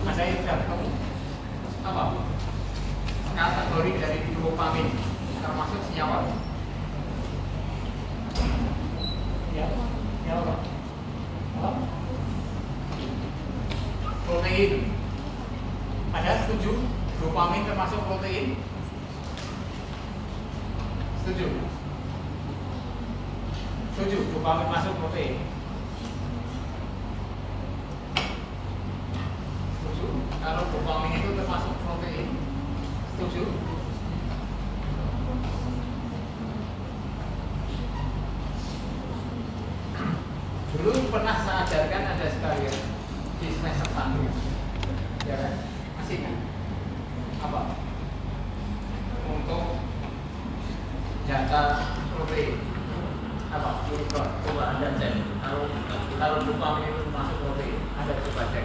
Ada yang tidak ketemu apa? Kategori dari dopamin termasuk senyawa. Ya, senyawa apa? Protein. Ada setuju? Dopamin termasuk protein? Setuju? Setuju? Dopamin masuk protein? Kalau dopamin itu termasuk protein, setuju? Dulu pernah saya ajarkan ada sekali di semester 1, ya kan? Masih kan? Apa? Untuk data protein, apa? Coba Anda cek. Kalau dopamin itu termasuk protein, Anda coba cek.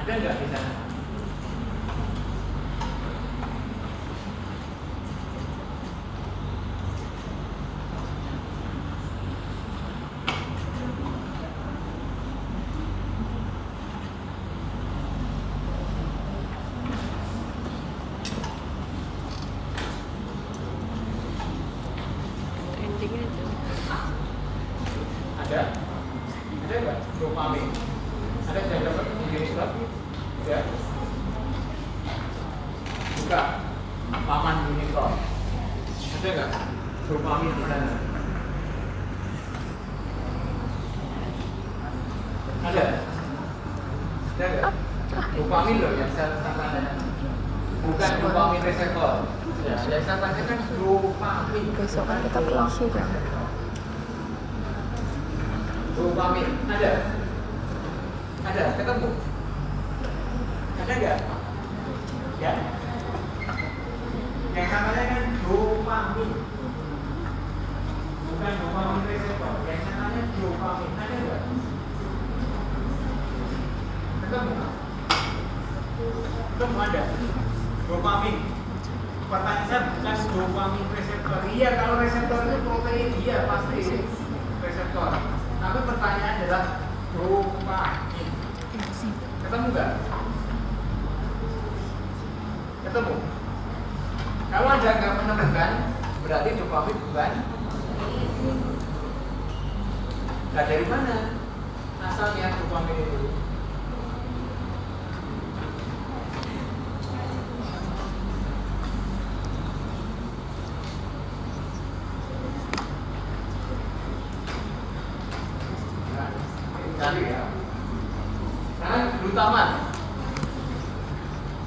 Ada nggak di sana? Ada? Ada nggak? Dopamin. Ada yang dapat menjadi surat? Ya. Buka. Paman unicorn. Ada nggak? Dopamin mana? Ada? Ada nggak? Dopamin loh yang saya tanya. Bukan dopamin reseptor. Ya, yang saya tanyakan dopamin. Besok kan kita puisi kan. Dopamin ada? Ada? Ketemu? Ada nggak? Ya? Yang namanya kan dopamin. Bukan dopamin reseptor. Yang namanya dopamin. Ada nggak? Ketemu? Ketemu ada? Dopamin. Pertanyaan saya bukan dopamin reseptor. Iya, kalau reseptor itu protein, iya pasti reseptor. Tapi pertanyaan adalah dopamin. Ketemu nggak? Ketemu. Kalau Anda nggak menemukan, berarti dopamin bukan. Nah, dari mana asalnya dopamin itu? Cari ya. Karena glutamat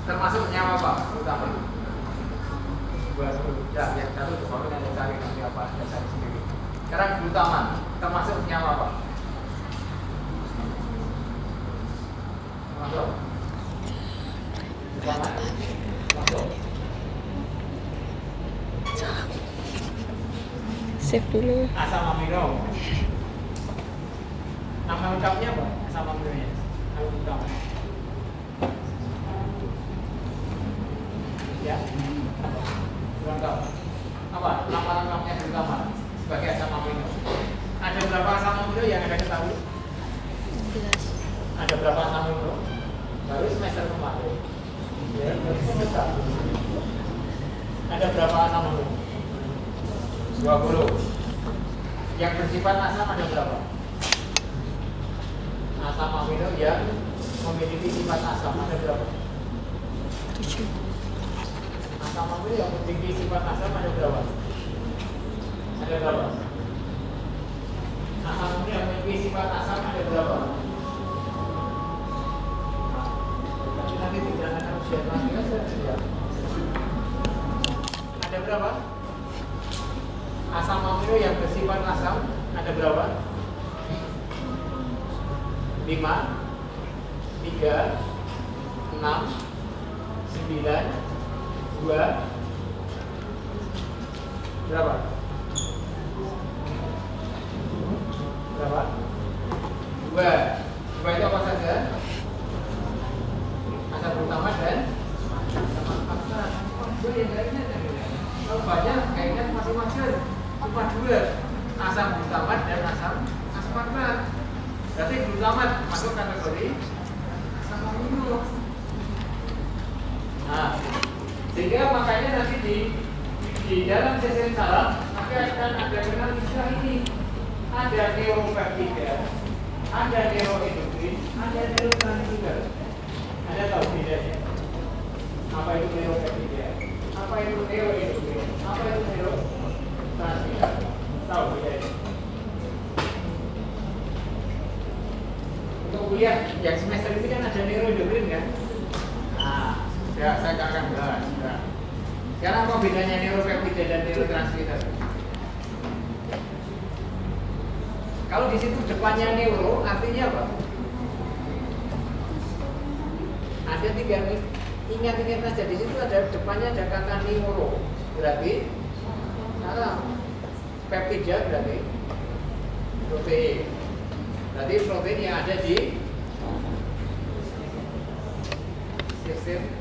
termasuk nyawa apa? Glutamat. Ya, yang satu dopamin yang cari nanti apa? Anda cari sendiri. Sekarang glutamat termasuk nyawa apa? Masuk. Glutamat. Masuk. Save dulu. Asam amino. Nama lengkapnya apa? Asam aminonya. Nama lengkapnya. Ya. Lengkap. Apa? Nama lengkapnya glutamat sebagai asam amino. Ada berapa asam amino yang Anda ketahui? 11. Ada berapa asam amino? Baru semester kemarin. Ya, baru semester. Ada berapa asam amino? 20. Yang bersifat asam ada berapa? Asam amino yang memiliki sifat asam ada berapa? 7. Asam amino yang memiliki sifat asam ada berapa? Ada berapa? Asam amino yang memiliki sifat asam ada berapa? Tapi nanti tidak akan usia lagi kan saja. Ada berapa? Asam amino yang bersifat asam ada berapa? 5, 3, 6, 9, 2, berapa? Berapa? 2. 2 itu apa saja? Asam glutamat dan asam aspartat. Itu yang lainnya. Kalau banyak kayaknya masih macet. Cuma 2. Asam glutamat dan asam aspartat. Berarti glutamat masuk kategori asam amino. Nah, sehingga makanya nanti di dalam sesi salam nanti akan ada kenal istilah ini. Ada neuropeptida, ada neuroendokrin, ada neurotransmitter. Ada tahu bedanya? Apa itu neuropeptida? Apa itu neuroendokrin? Apa itu neurotransmitter? Tahu bedanya? Untuk kuliah yang semester ini kan ada neuroendokrin kan? Nah, ya saya akan bahas. Ya. Sekarang apa bedanya neuropeptida dan neurotransmitter? Kalau di situ depannya neuro, artinya apa? Ada 3, ingat-ingat saja di situ ada depannya ada kata neuro, berarti salah. Peptida berarti protein. Berarti protein yang ada di sistem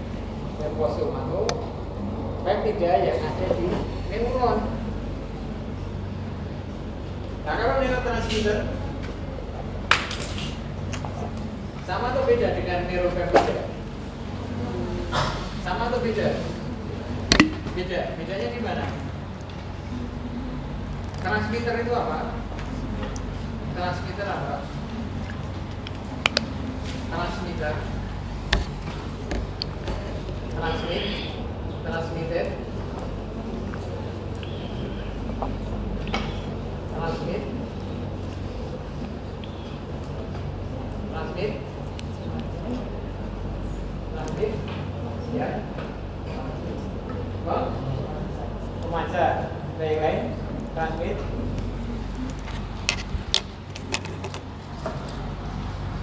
nervosom atau peptida yang ada di neuron. Nah, kalau neurotransmitter sama atau beda dengan neuropeptida? Sama atau beda? Beda. Bedanya di mana? Transmitter itu apa? Transmitter apa? Transmitter. Transmitted. Ya. Pemancar, lain-lain, transmit.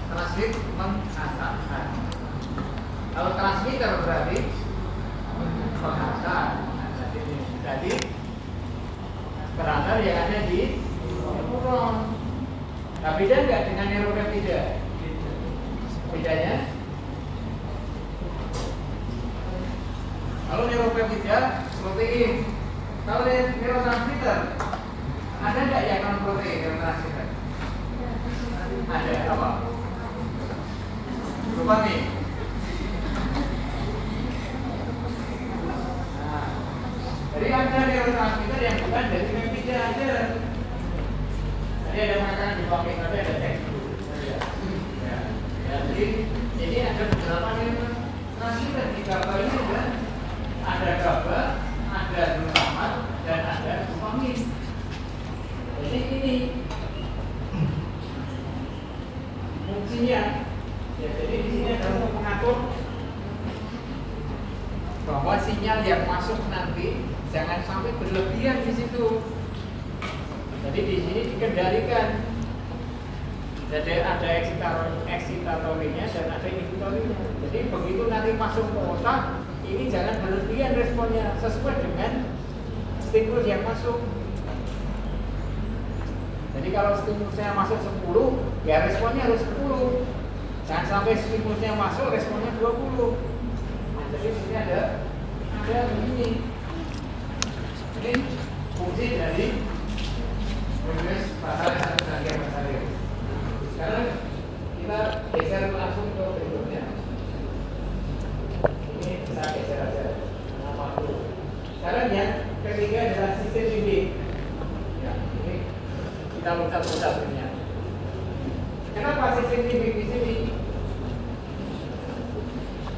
Transmit mengantarkan. Kalau transmitter berarti pengantar. Jadi perantar yang ada di neuron. Nah, beda nggak dengan neuropeptida? Bedanya? Kalau neuropeptida protein, kalau neurotransmitter ada nggak yang non protein neurotransmitter? Ada apa? Lupa nih. Nah, jadi ada neurotransmitter yang bukan dari peptida ada. Jadi ada makanan di bawah ada teks. Ya. Jadi ini ada beberapa neurotransmitter di gambar ini ada GABA, ada glutamat, dan ada dopamin. Jadi ini fungsinya. Ya, jadi di sini adalah untuk mengatur bahwa sinyal yang masuk nanti jangan sampai berlebihan di situ. Jadi di sini dikendalikan. Jadi ada eksitatorinya dan ada inhibitorinya. Jadi begitu nanti masuk ke otak, ini jangan berlebihan responnya sesuai dengan stimulus yang masuk. Jadi kalau stimulusnya masuk 10, ya responnya harus 10. Jangan sampai stimulusnya masuk, responnya 20. Nah, jadi di sini ada ini. Ini fungsi dari proses pasal satu bagian pasal. Sekarang kita geser langsung ke berikutnya. Ini saya geser aja nama dulu. Sekarang yang ketiga adalah sistem bimbing. Ya, ini kita loncat-loncat sebenarnya. Kenapa sistem bimbing di sini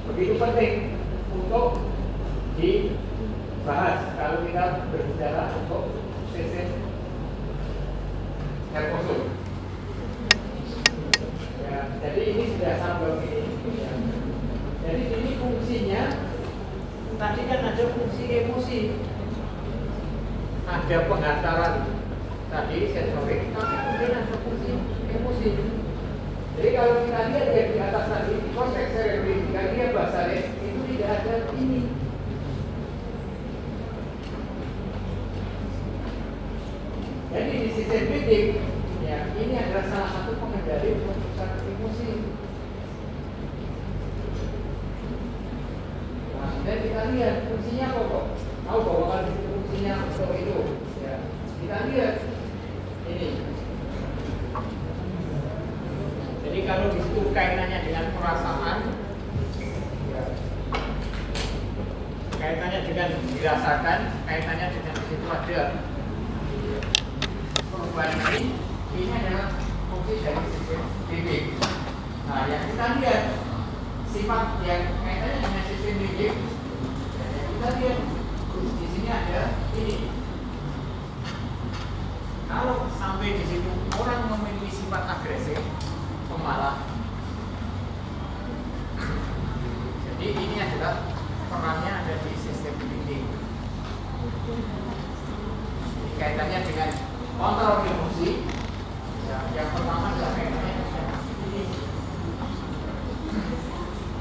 begitu penting untuk dibahas kalau kita berbicara untuk sistem nervosus? Ya, jadi ini sudah sambal ini. Ya. Jadi ini fungsinya tadi kan ada fungsi emosi, ada penghantaran tadi sensorik, tapi kemudian ada fungsi emosi. Jadi kalau kita lihat yang di atas tadi konteks cerebri, ganglia basalis itu tidak ada ini. Jadi di sistem bimbing, ya ini adalah salah satu pengendali untuk pusat emosi. Nah, dan kita lihat fungsinya apa kok? Tahu bahwa kalau itu fungsinya untuk itu, ya kita lihat ini. Jadi kalau di situ kaitannya dengan perasaan, ya, kaitannya dengan dirasakan, kaitannya dengan di situ ada perubahan ini adalah fungsi dari sistem bimbing. Nah, yang kita lihat sifat yang kaitannya dengan sistem bimbing, yang kita lihat di sini ada ini. Kalau sampai di situ orang memiliki sifat agresif, pemalas. Jadi ini adalah perannya ada di sistem bimbing. Kaitannya dengan kontrol emosi. Ya, yang pertama adalah kaitannya dengan ini.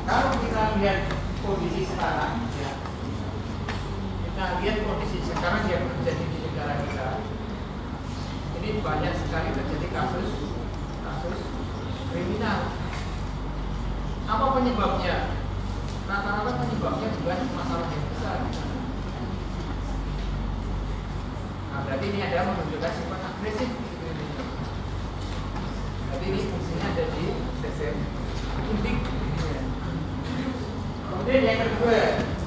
Kalau kita lihat kondisi sekarang, ya, kita lihat kondisi sekarang yang terjadi di negara kita. Ini banyak sekali terjadi kasus kriminal. Apa penyebabnya? Rata-rata penyebabnya bukan masalah yang besar. Nah, berarti ini adalah menunjukkan sifat agresif. Jadi ini fungsinya ada di sistem bimbing. Kemudian yang kedua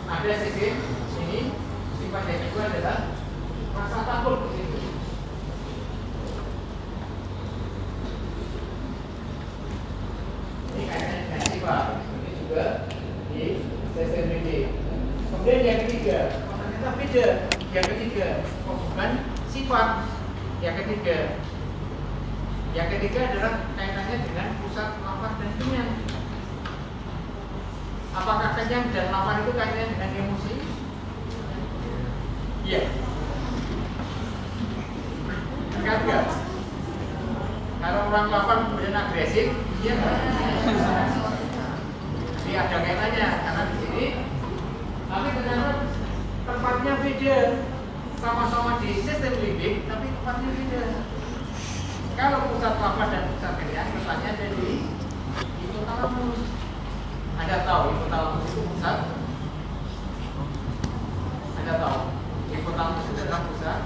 ada sistem ini, sifat yang kedua adalah rasa takut di situ. sifat. Yang ketiga adalah kaitannya dengan pusat lapar dan kenyang. Apakah kenyang dan lapar itu kaitannya dengan emosi? Iya. Enggak. Kalau orang lapar kemudian agresif, iya. Jadi ada kaitannya karena di sini. Tapi ternyata tempatnya beda. Sama-sama di sistem limbik, tapi tempatnya beda. Kalau pusat lapar dan pusat kenyang, letaknya ada di hipotalamus. Anda tahu hipotalamus itu pusat? Anda tahu hipotalamus itu adalah pusat?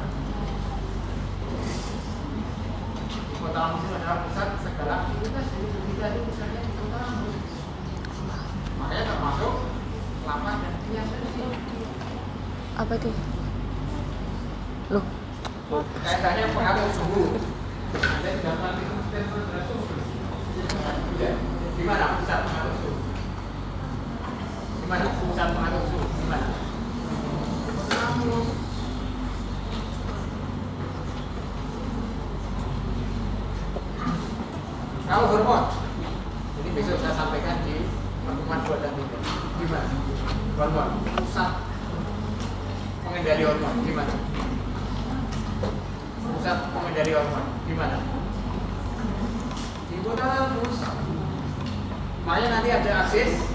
Hipotalamus itu adalah pusat segala aktivitas kita itu pusatnya hipotalamus. Makanya termasuk lapar dan kenyang tadi. Apa tuh? Loh. Kaitannya pengatur suhu. Anda sudah pernah minum temperatur suhu? Tidak. Di mana pusat pengatur suhu? Di mana pusat pengatur suhu? Di mana? Hipotalamus. Kalau hormon, jadi besok saya sampaikan di pertemuan 2 dan 3. Di mana? Hormon, pusat pengendali hormon di mana? Pusat pengendali hormon di mana? Di hipotalamus. Makanya nanti ada akses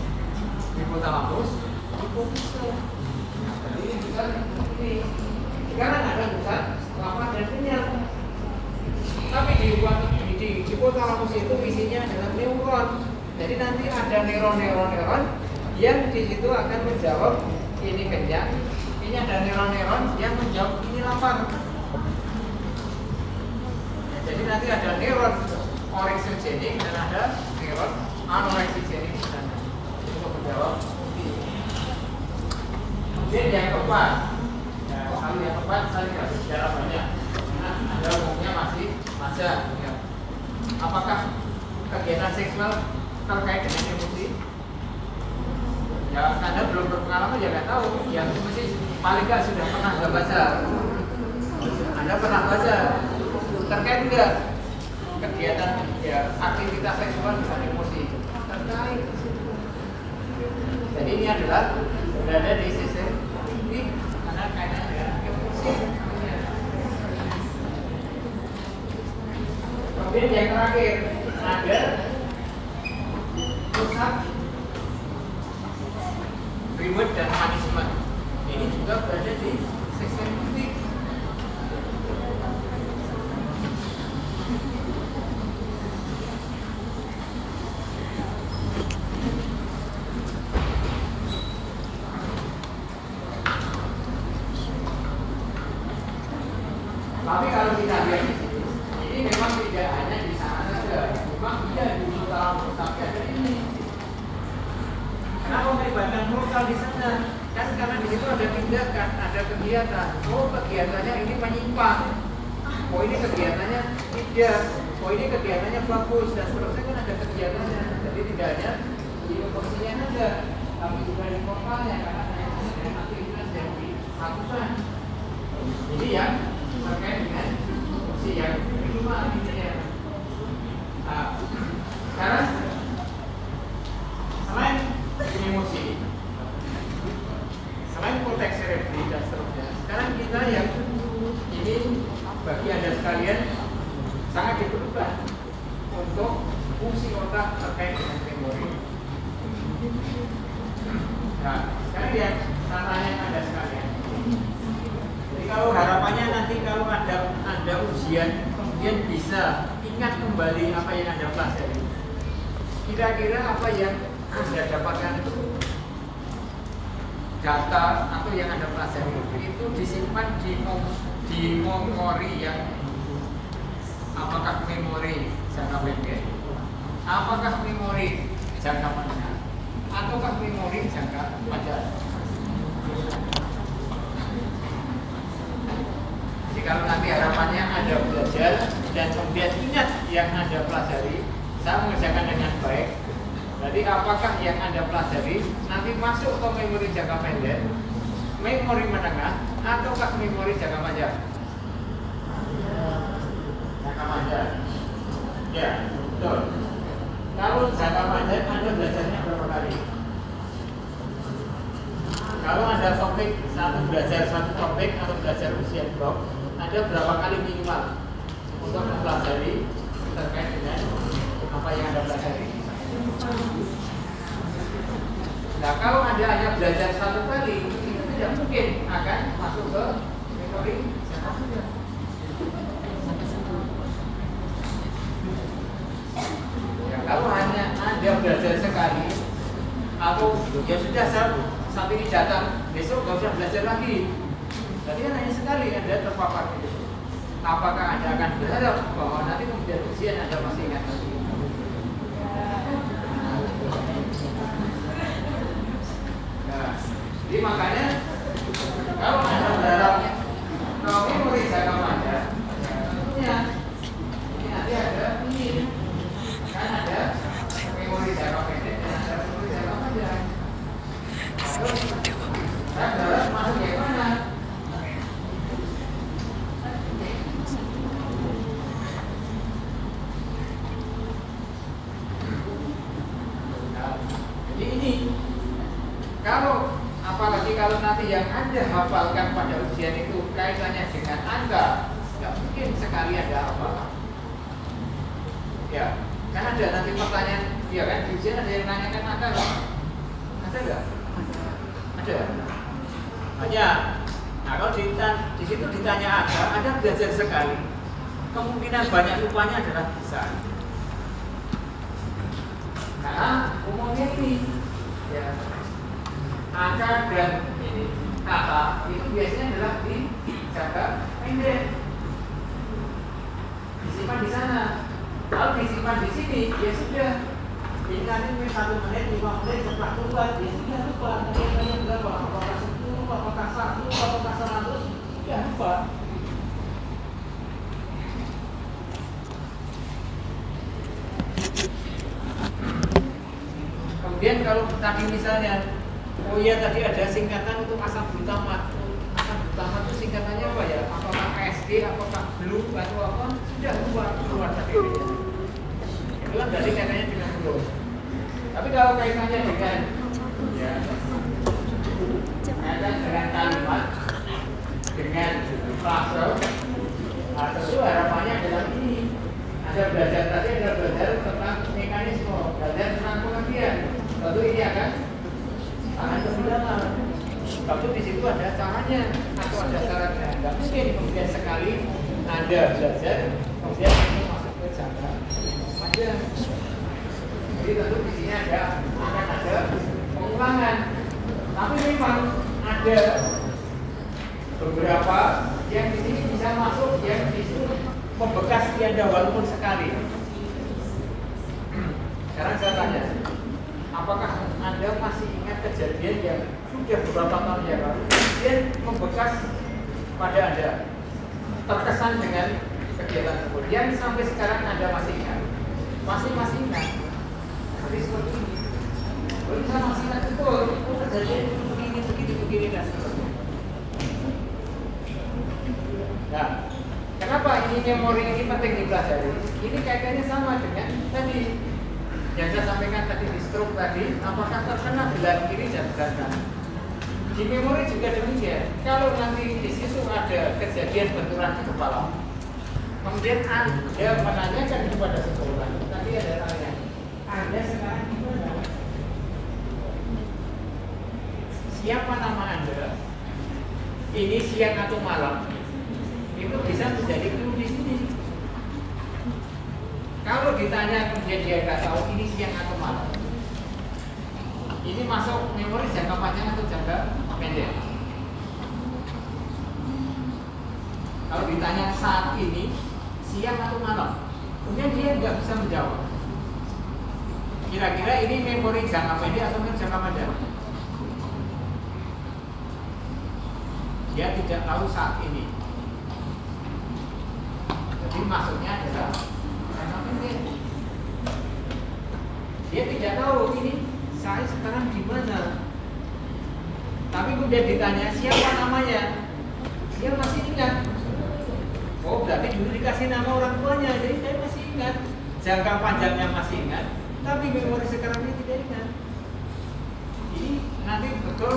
hipotalamus, hipofise. Jadi ini pusat ini. Sekarang ada pusat lapar dan kenyang. Tapi di hipotalamus itu isinya adalah neuron. Jadi nanti ada neuron yang di situ akan menjawab ini kenyang. Ini ada neuron yang menjawab ini lapar. Jadi nanti ada neuron orexigenik dan ada neuron anorexigenik di sana untuk menjawab ini. Kemudian yang keempat, kalau yang keempat saya tidak bicara banyak, karena Anda umumnya masih maja. Ya. Apakah kegiatan seksual terkait dengan emosi? Ya, Anda belum berpengalaman ya nggak tahu. Yang mesti paling nggak sudah pernah baca. Anda pernah baca terkait enggak kegiatan ya aktivitas seksual dengan emosi? Terkait. Jadi ini adalah berada di sistem ini karena kaitan dengan emosi. Kemudian yang terakhir ada pusat reward dan punishment. Ini juga berada di sistem limbik. Tapi kalau kita lihat di sini, ini memang tidak hanya di sana saja, memang tidak di hipotalamus, tapi ada ini. Kenapa melibatkan frontal di sana? Kan karena di situ ada tindakan, ada kegiatan. Oh, kegiatannya ini menyimpang. Oh, ini kegiatannya tidak. Oh, ini kegiatannya bagus dan seterusnya kan ada kegiatannya. Jadi tidak hanya di posisinya ada, tapi juga di frontalnya karena ada aktivitas yang dilakukan. Jadi ya terkait dengan fungsi yang kedua ini ya. Sekarang selain emosi, selain korteks cerebri dan seterusnya, sekarang kita yang ini bagi Anda sekalian sangat diperlukan untuk fungsi otak terkait dengan memori. Nah, sekarang ya tantangan Anda sekalian. Kalau harapannya nanti kalau ada ujian kemudian bisa ingat kembali apa yang Anda pelajari. Kira-kira apa yang Anda dapatkan data atau yang Anda pelajari itu disimpan di memori yang apakah memori jangka pendek, apakah memori jangka panjang, ataukah memori jangka panjang. Jadi kalau nanti harapannya Anda belajar dan kemudian ingat yang Anda pelajari, saya mengerjakan dengan baik. Jadi apakah yang Anda pelajari nanti masuk ke memori jangka pendek, memori menengah, ataukah memori jangka panjang? belajar satu topik atau belajar ujian blok, ada berapa kali minimal untuk mempelajari terkait dengan apa yang Anda pelajari. Nah, kalau Anda hanya belajar satu kali, itu tidak mungkin akan masuk ke memori jangka panjang. Ya, kalau hanya Anda belajar sekali, atau ya sudah saat ini datang, besok nggak usah belajar lagi. Berarti kan hanya sekali Anda terpapar gitu. Apakah Anda akan berharap bahwa nanti kemudian ujian Anda masih ingat lagi? Nah, jadi makanya kalau Anda berharap kalau memori jangka panjang, tentunya ini nanti ada ini kan ada memori jangka pendek dan ada memori jangka panjang. Saya berharap masuk yang mana? Kalau nanti yang Anda hafalkan pada ujian itu kaitannya dengan angka, nggak mungkin sekali Anda hafal. Ya, kan ada nanti pertanyaan, ya kan di ujian ada yang nanyakan angka nggak? Ada nggak? Ada. Hanya, nah kalau di situ ditanya angka, Anda belajar sekali, kemungkinan banyak lupanya adalah besar. Nah, umumnya ini, ya. Angka dan ini kata itu biasanya adalah di jangka pendek, disimpan di sana. Kalau disimpan di sini, ya sudah. Ini nanti 1 menit, 5 menit setelah keluar, ya sudah lupa. Nilainya berapa? Apakah 10, apakah 1, apakah 100? Ya lupa. Kemudian kalau tadi misalnya, oh iya tadi ada singkatan untuk asam glutamat. Asam glutamat itu singkatannya apa ya? Apakah ASD, apakah blue atau apa? Sudah keluar tadi. Itu kan dari kaitannya dengan blue. Tapi kalau kaitannya dengan ya, kaitan dengan kalimat, dengan frase, atau itu harapannya adalah ini. Ada belajar tadi, ada belajar tentang mekanisme, belajar tentang pengertian. Tentu ini akan kemudahan. Tapi di situ ada caranya atau ada syaratnya. Tidak mungkin kemudian sekali Anda belajar kemudian masuk ke jangka panjang. Jadi tentu di sini akan ada pengulangan. Tapi memang ada beberapa yang di sini bisa masuk yang di situ membekas di Anda walaupun sekali. Sekarang saya tanya, apakah Anda masih ingat kejadian yang sudah beberapa tahun yang lalu kemudian membekas pada Anda, terkesan dengan kegiatan tersebut yang sampai sekarang Anda masih ingat? Masih ingat? Jadi seperti ini. Kalau kita masih ingat betul, kejadian begini dan seterusnya. Nah, kenapa ini memori ini penting dipelajari? Ini kaitannya sama dengan tadi yang saya sampaikan tadi di stroke tadi, apakah terkena belah kiri dan belah kanan. Di memori juga demikian. Kalau nanti di situ ada kejadian benturan di kepala, kemudian Anda menanyakan kepada seseorang, tadi ada tanya, Anda sekarang gimana? Siapa nama Anda? Ini siang atau malam? Itu bisa menjadi clue di sini. Kalau ditanya kemudian dia nggak tahu ini siang atau malam, ini masuk memori jangka panjang atau jangka pendek? Kalau ditanya saat ini siang atau malam, kemudian dia nggak bisa menjawab. Kira-kira ini memori jangka pendek atau jangka panjang? Dia tidak tahu saat ini. Jadi maksudnya adalah dia tidak tahu ini saya sekarang di mana. Tapi kemudian ditanya siapa namanya, dia masih ingat. Oh berarti dulu dikasih nama orang tuanya, jadi saya masih ingat. Jangka panjangnya masih ingat, tapi memori sekarang ini tidak ingat. Jadi nanti betul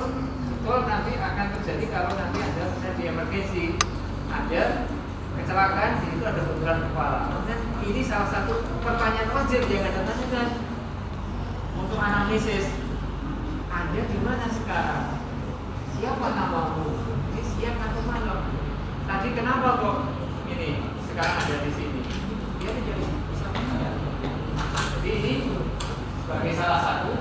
betul nanti akan terjadi kalau nanti ada misalnya di emergency, ada kecelakaan, di situ ada benturan kepala. Dan ini salah satu pertanyaan wajib yang Anda tanyakan untuk analisis. Anda di mana sekarang? Siapa namamu? Ini siap atau malam? Tadi kenapa kok ini sekarang ada di sini? Dia menjadi bisa saya. Jadi ini sebagai salah satu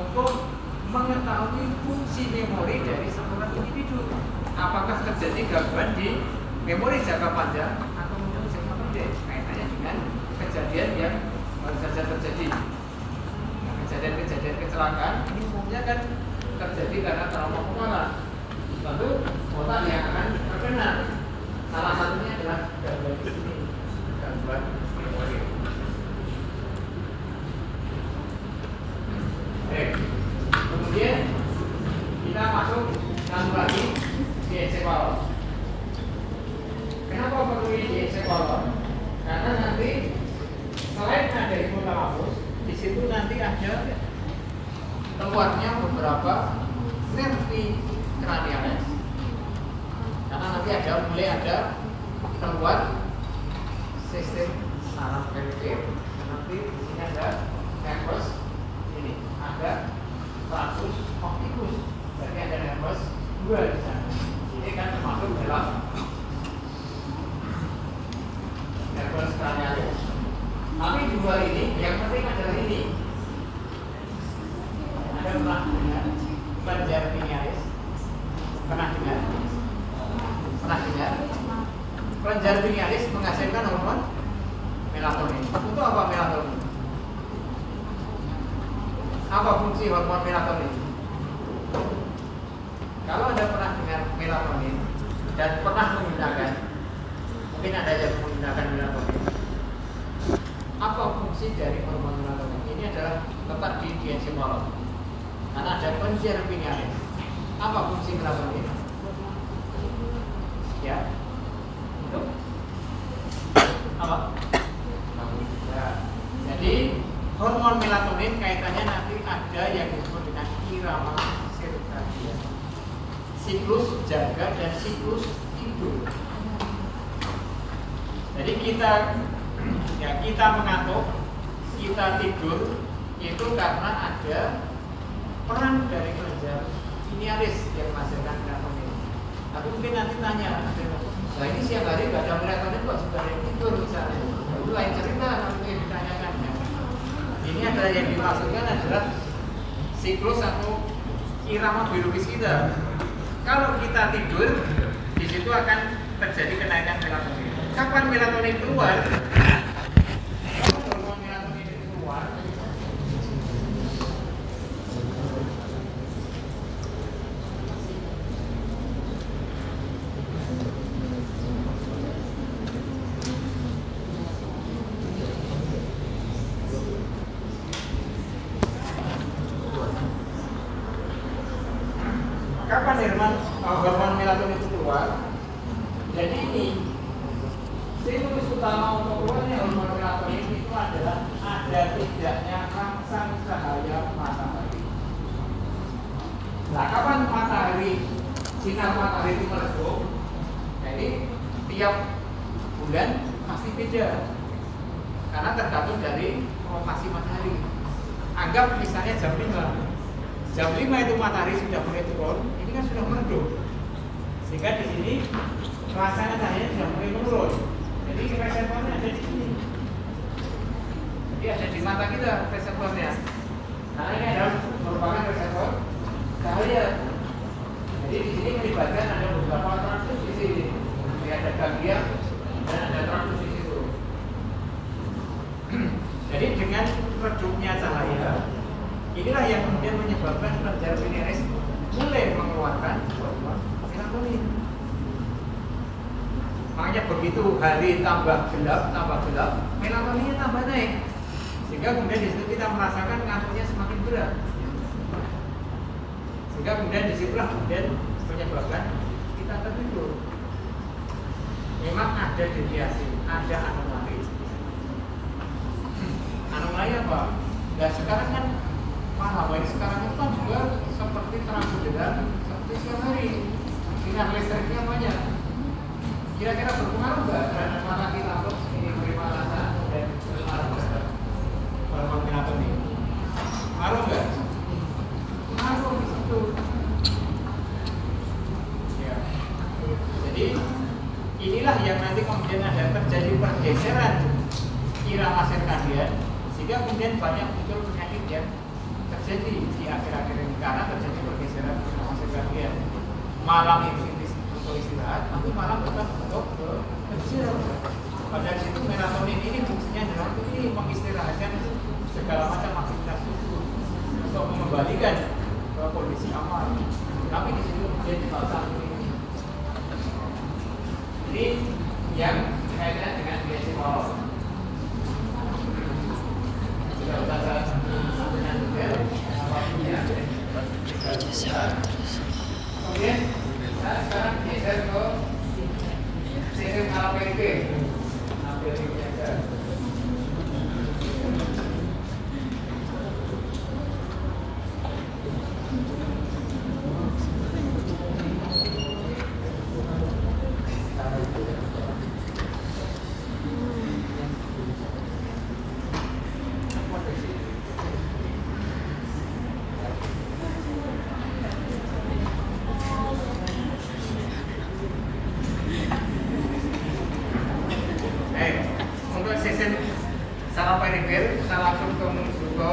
untuk mengetahui fungsi memori dari seorang individu. Apakah terjadi gangguan di memori jangka panjang atau memori jangka pendek? Kaitannya dengan kejadian yang baru saja terjadi. Kejadian-kejadian kecelakaan ini umumnya kan terjadi karena trauma kepala. Lalu otak yang akan terkena. Salah satunya adalah gangguan di sini, gangguan memori. Kemudian kita masuk satu lagi di encephalon. Kenapa perlu di encephalon? Karena nanti selain ada hipotalamus, di situ nanti ada keluarnya beberapa nervi cranialis. Karena nanti mulai ada keluar sistem saraf perifer. Nanti di sini ada nervus ini, ada tragus opticus. Berarti ada nervus 2 di sana. Ini kan termasuk dalam nervus cranialis. Tapi di luar ini yang penting adalah ini. Ada pernah dengar kelenjar pinealis? Pernah dengar? Kelenjar pinealis menghasilkan hormon melatonin. Untuk apa melatonin? Apa fungsi hormon melatonin? Kalau Anda pernah dengar melatonin dan pernah menggunakan, mungkin ada yang menggunakan melatonin. Apa fungsi dari hormon melatonin? Ini adalah letak di encephalon. Karena ada kelenjar pinealis. Apa fungsi melatonin? Ya, untuk apa? Ya. Jadi hormon melatonin kaitannya nanti ada yang disebut dengan irama sirkadian, siklus jaga dan siklus tidur. Jadi kita mengantuk, kita tidur itu karena ada peran dari kelenjar pinealis yang menghasilkan melatonin. Tapi mungkin nanti tanya, nah ini siang hari nggak ada melatonin kok sebenarnya tidur misalnya. Itu lain cerita nanti yang ditanyakan. Ini adalah yang dimaksudkan adalah siklus atau irama biologis kita. Kalau kita tidur, di situ akan terjadi kenaikan melatonin. Kapan melatonin keluar? Kalau hormon melatonin itu keluar, kapan hormon melatonin itu keluar? Jadi ini stimulus utama untuk keluarnya hormon melatonin itu adalah ada tidaknya rangsang cahaya matahari. Nah, kapan sinar matahari itu meredup? Jadi tiap bulan pasti beda karena tergantung dari rotasi matahari. Anggap misalnya jam 5. Jam 5 itu matahari sudah mulai turun, ini kan sudah meredup. Sehingga di sini rasanya cahaya sudah mulai menurun. Jadi reseptornya ada di sini. Jadi ada di mata kita reseptornya. Nah, ini adalah merupakan reseptor cahaya. Jadi di sini melibatkan ada beberapa transduksi. Jadi ada ganglia dan ada transduksi situ. Jadi dengan redupnya cahaya, inilah yang kemudian menyebabkan kelenjar pinealis mulai mengeluarkan hormon melatonin. Makanya begitu hari tambah gelap, melatoninnya tambah naik. Sehingga kemudian di situ kita merasakan ngantuknya semakin berat. Sehingga kemudian disitulah kemudian menyebabkan kita tertidur. Memang ada deviasi, ada anomali. Anomali apa? Nah sekarang kan paham, sekarang itu kan juga seperti terang benderang, siang hari, sinar listriknya banyak. Kira-kira berpengaruh nggak terhadap mata kita untuk ini menerima rasa dan berpengaruh pada minat ini? Pengaruh nggak? Pengaruh di situ. Ya. Jadi inilah yang nanti kemudian ada terjadi pergeseran irama sirkadian, sehingga kemudian banyak muncul penyakit yang terjadi di akhir-akhir ini karena terjadi pergeseran irama sirkadian. Malam itu untuk istirahat, tapi malam tetap untuk kerja. Pada situ melatonin ini fungsinya adalah ini mengistirahatkan segala macam aktivitas tubuh untuk mengembalikan ke kondisi aman. Tapi di situ kemudian dipasang ini yang kaitannya dengan biasimol. Sudah usah dengan detail apapun ya. Kemudian kita sekarang geser ke sistem alaperifer. Kita langsung menuju ke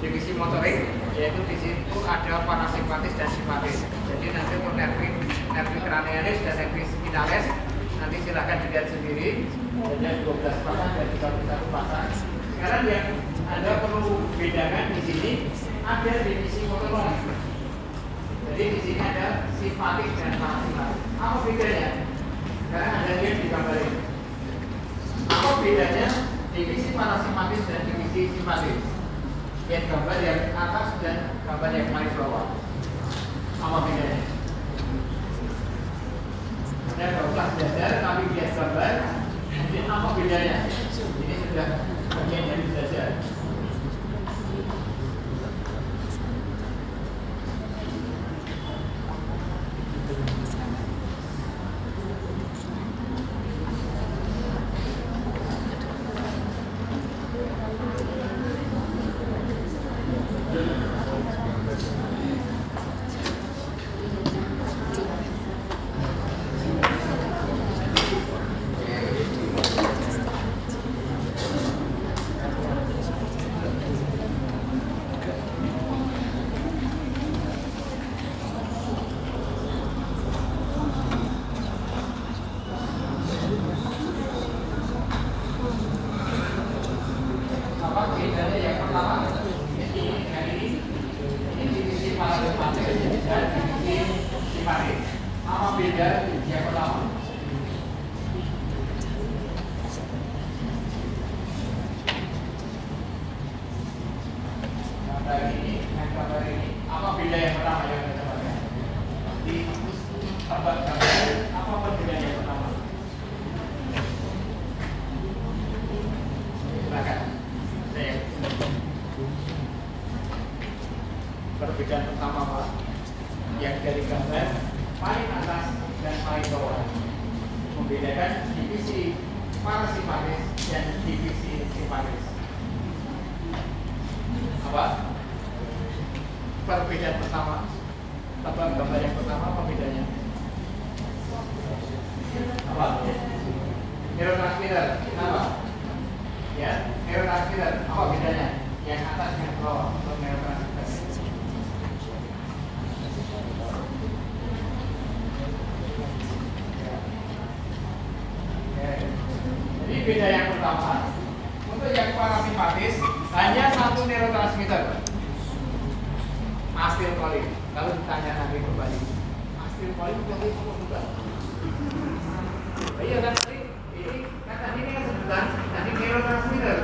divisi motorik, yaitu di situ ada parasimpatis dan simpatis. Jadi nanti untuk nervi cranealis dan nervi spinalis nanti silahkan dilihat sendiri. Ada 12 pasang dan 31 pasang. Sekarang yang Anda perlu bedakan di sini ada divisi motorik. Jadi di sini ada simpatis dan parasimpatis. Apa bedanya? Sekarang Anda lihat di gambar ini. Apa bedanya divisi parasimpatis dan divisi simpatis? Lihat gambar yang atas dan gambar yang paling bawah. Apa bedanya? Anda nggak usah belajar, tapi lihat gambar. Mungkin apa bedanya? Ini sudah bagian dari belajar. Apa beda yang pertama? Gambar ini dengan gambar ini, apa beda yang pertama yang kita coba? Di tempat gambar, apa perbedaan yang pertama? Silakan. Perbedaan pertama Pak, yang dari gambar paling atas dan paling bawah, membedakan divisi parasimpatis dan divisi simpatis. Apa? Perbedaan pertama, gambar yang pertama apa bedanya? Apa? Neurotransmitter, kenapa? Ya, neurotransmitter, apa bedanya? Yang atas dan bawah untuk neurotransmitter. Jadi beda yang pertama, untuk yang parasimpatis hanya satu neurotransmitter, asetilkolin. Kalau ditanya nanti kembali, asetilkolin jadi apa bukan? Iya kan tadi ini kan sebutan tadi neurotransmitter.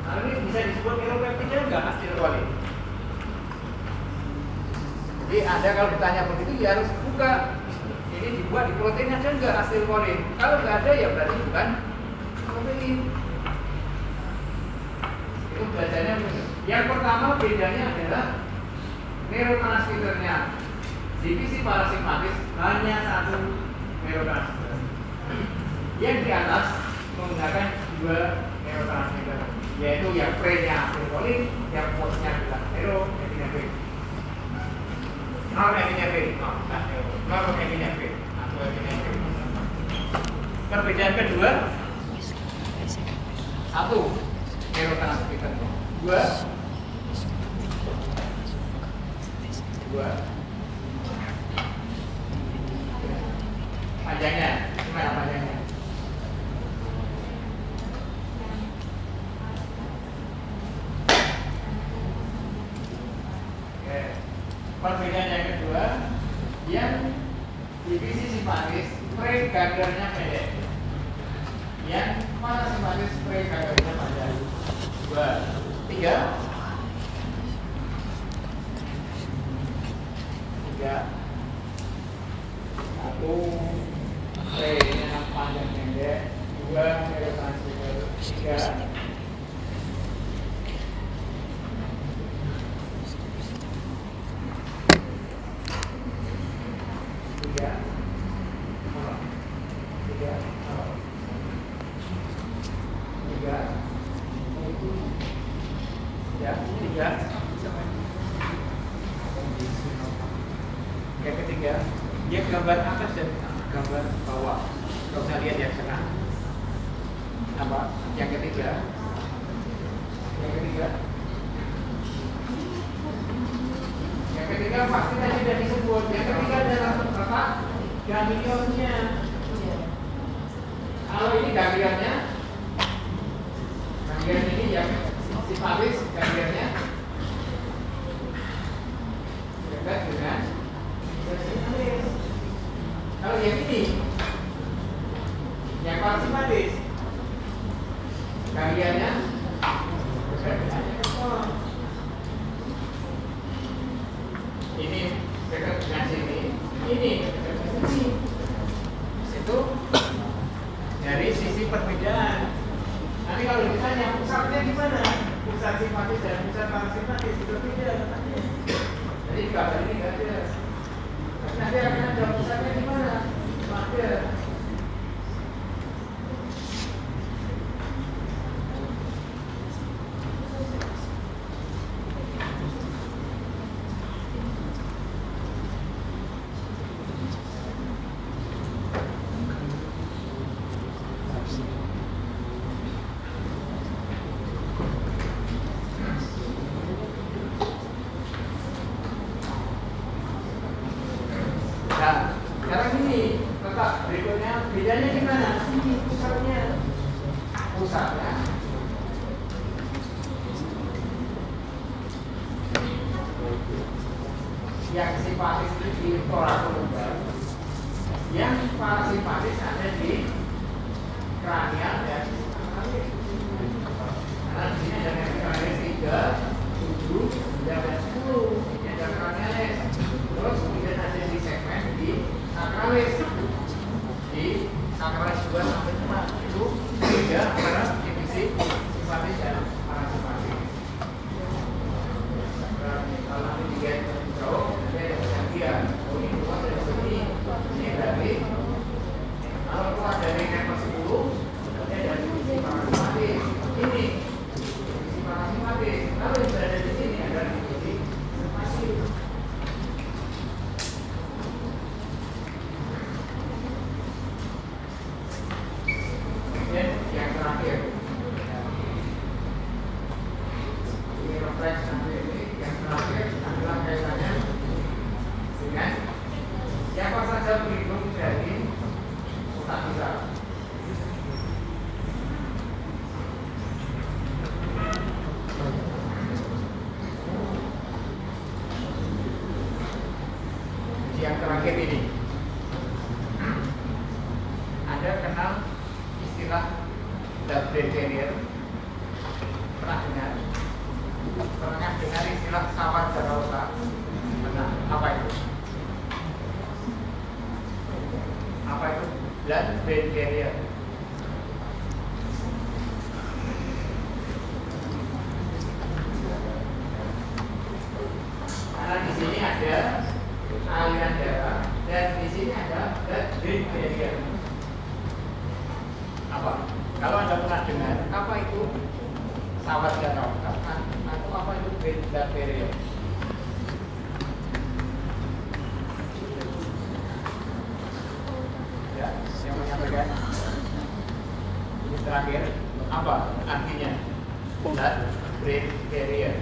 Lalu ini bisa disebut neuropeptida enggak asetilkolin? Jadi Anda kalau ditanya begitu ya harus buka. Ini dibuat di protein ada enggak asetilkolin? Kalau enggak ada ya berarti bukan protein. Itu belajarnya. Yang pertama bedanya adalah neurotransmitternya divisi parasimpatis hanya satu neurotransmitter. Yang di atas menggunakan dua neurotransmitter, yaitu yang pre-nya acetylcholine, yang post-nya adalah neuroepinefrin. Norepinefrin atau epinefrin. Perbedaan kedua, satu neurotransmitter, dua panjangnya, gimana panjangnya? Oke. Perbedaan yang kedua, yang divisi simpatis pregandernya pendek, yang parasimpatis pregandernya panjang. Dua, tiga, satu pre-nya panjang pendek, dua neurotransmitter, tiga yang ketiga, dia gambar atas dan gambar bawah. Kalau usah lihat yang tengah. Apa? Yang ketiga pasti tadi sudah disebut. Yang ketiga adalah letak ganglionnya. Kalau ini ganglionnya, ganglion ini yang simpatis, ganglionnya dekat dengan simpatis. Kalau yang ini, yang parasimpatis, ganglionnya dekat dengan nephron. Ini dekat dengan sini, ini dekat dengan sini. Itu dari sisi perbedaan. Nanti kalau ditanya pusatnya di mana, pusat simpatis dan pusat parasimpatis itu beda letaknya. Jadi gambar ini nggak ada. Nanti akan ada pusatnya di mana? Ada. Nah, sekarang ini letak berikutnya bedanya di mana? Ini pusatnya. Yang simpatis itu di thoracolumbar, yang parasimpatis ada di kranial dan analis. Karena di sini ada kranialis 3, 7, 9, dan 10. Ini ada kranialis. Terus kemudian ada di segmen di sakralis 2 sampai 4 itu beda antara divisi simpatis dan parasimpatis. Kalau nanti dilihat jauh, ada yang dia ini keluar dari sini, ini berarti kalau keluar dari level 10, berarti ada divisi parasimpatis. Ini divisi parasimpatis. Kalau yang berada di sini adalah divisi simpatis. Yang terakhir, ini refleks sampai ini. Yang terakhir adalah kaitannya dengan siapa saja berhitung dari otak kita. Yang terakhir ini, Anda kenal istilah blood-brain barrier? Pernah dengar? Pernah dengar istilah sawar otak? Pernah? Apa itu? Apa itu blood-brain barrier? Karena di sini ada aliran apa? Kalau Anda pernah dengar, apa itu sawat dan atau apa itu blood barrier? Ya, yang menyampaikan ini terakhir, apa artinya blood barrier?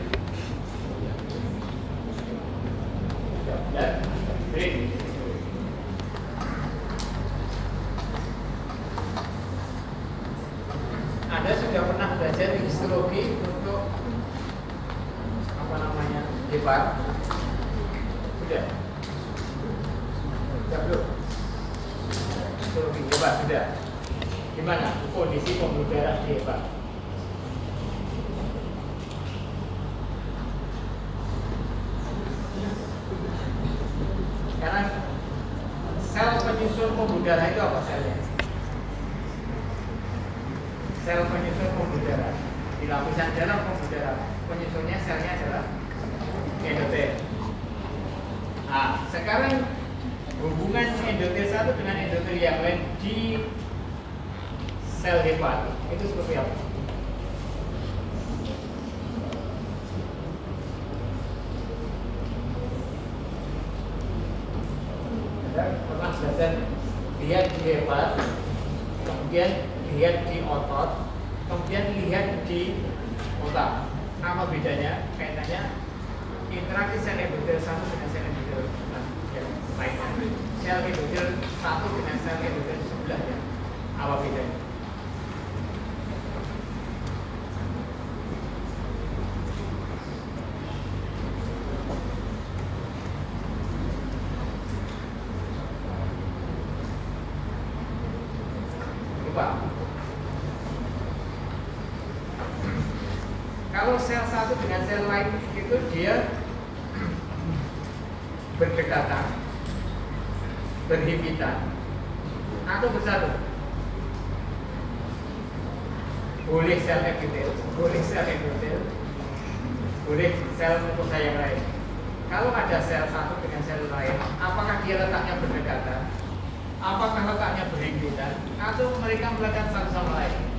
Blood barrier. Anda sudah pernah belajar histologi untuk apa namanya hepar? Sudah? Sudah belum? Histologi hepar sudah. Gimana kondisi pembuluh darah di hepar? Karena sel penyusun pembuluh darah itu apa selnya? Sel penyusun pembuluh darah di lapisan dalam pembuluh darah, penyusunnya selnya adalah endotel. Nah, sekarang hubungan endotel satu dengan endotel yang lain di sel hepar itu seperti apa? Anda pernah belajar lihat di hepar, kemudian lihat di otot, kemudian lihat di otak. Apa bedanya? Kaitannya interaksi sel endotel satu dengan sel endotel lainnya. Sel endotel satu dengan sel endotel sebelahnya. Apa bedanya? Lupa. Kalau sel satu dengan sel lain itu dia berdekatan, berhimpitan, atau bersatu. Boleh sel epitel, boleh sel endotel, boleh sel mukosa yang lain. Kalau ada sel satu dengan sel lain, apakah dia letaknya berdekatan, apakah letaknya berhimpitan, atau mereka melekat satu sama lain?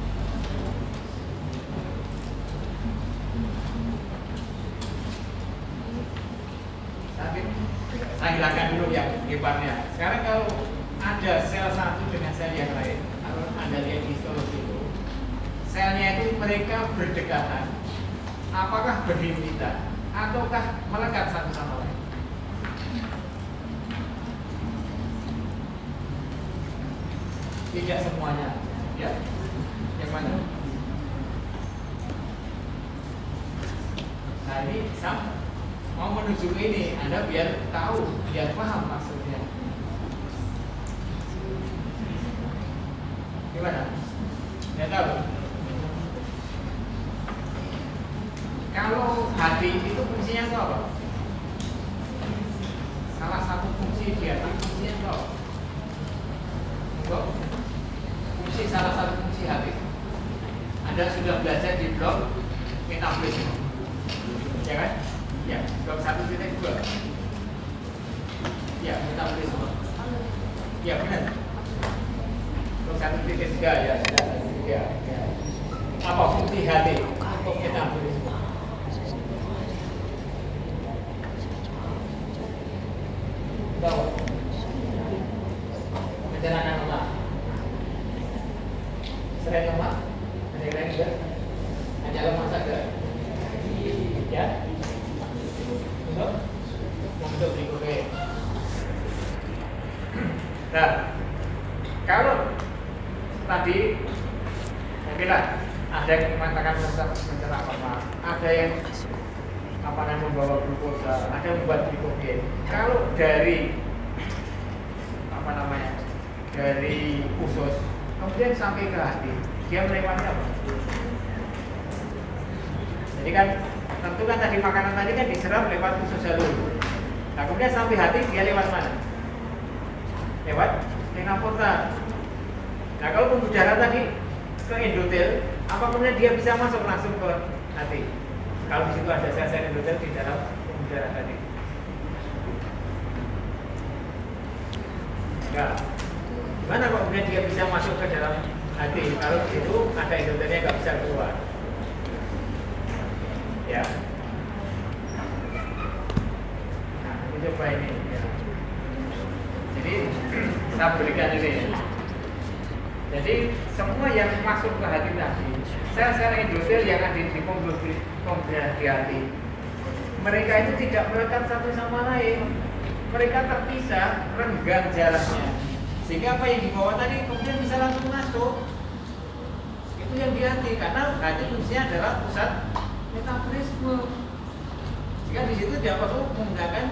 Saya hilangkan dulu yang hebatnya. Sekarang kalau ada sel satu dengan sel yang lain, kalau Anda lihat histologi itu, selnya itu mereka berdekatan, apakah berhimpitan, ataukah melekat satu sama lain? Tidak semuanya. Ya, yang mana? Nah ini sama. Mau menuju ini, Anda biar tahu, biar paham maksudnya. Gimana? Ya tahu. Kalau hati itu fungsinya itu apa? Salah satu fungsi di hati fungsinya itu apa? Enggak? Fungsi salah satu fungsi hati. Anda sudah belajar di blok metabolisme, ya kan? Ya, blok 1.2. Ya, metabolisme. Ya, benar. Blok 1.3 ya, sudah. Ya. Apa fungsi hati untuk metabolisme? Tahu? Pencernaan lemak. Selain lemak, ada yang lain juga? Hanya lemak saja. Ya. Untuk berikutnya. Nah, kalau tadi mungkinlah ada yang mengatakan mencerah lemak, ada yang membawa glukosa, ada yang membuat glikogen. Kalau dari dari usus kemudian sampai ke hati, dia melewati apa? Jadi kan tentu kan tadi makanan tadi kan diserap lewat usus dulu. Nah kemudian sampai hati dia lewat mana? Lewat vena porta. Nah kalau pembuluh darah tadi ke endotel, apa kemudian dia bisa masuk langsung ke hati? Kalau di situ ada sel-sel endotel di dalam pembuluh darah tadi. Nah, gimana kok kemudian dia bisa masuk ke dalam hati. Kalau itu ada endotelnya nggak bisa keluar. Ya. Nah, ini coba ini. Ya. Jadi saya berikan ini. Jadi semua yang masuk ke hati tadi, sel-sel endotel yang ada di pembuluh di hati, mereka itu tidak melekat satu sama lain. Mereka terpisah, renggang jaraknya. Sehingga apa yang dibawa tadi kemudian bisa langsung masuk. Itu yang di hati, karena hati fungsinya adalah pusat metabolisme. Jika di situ dia perlu menggunakan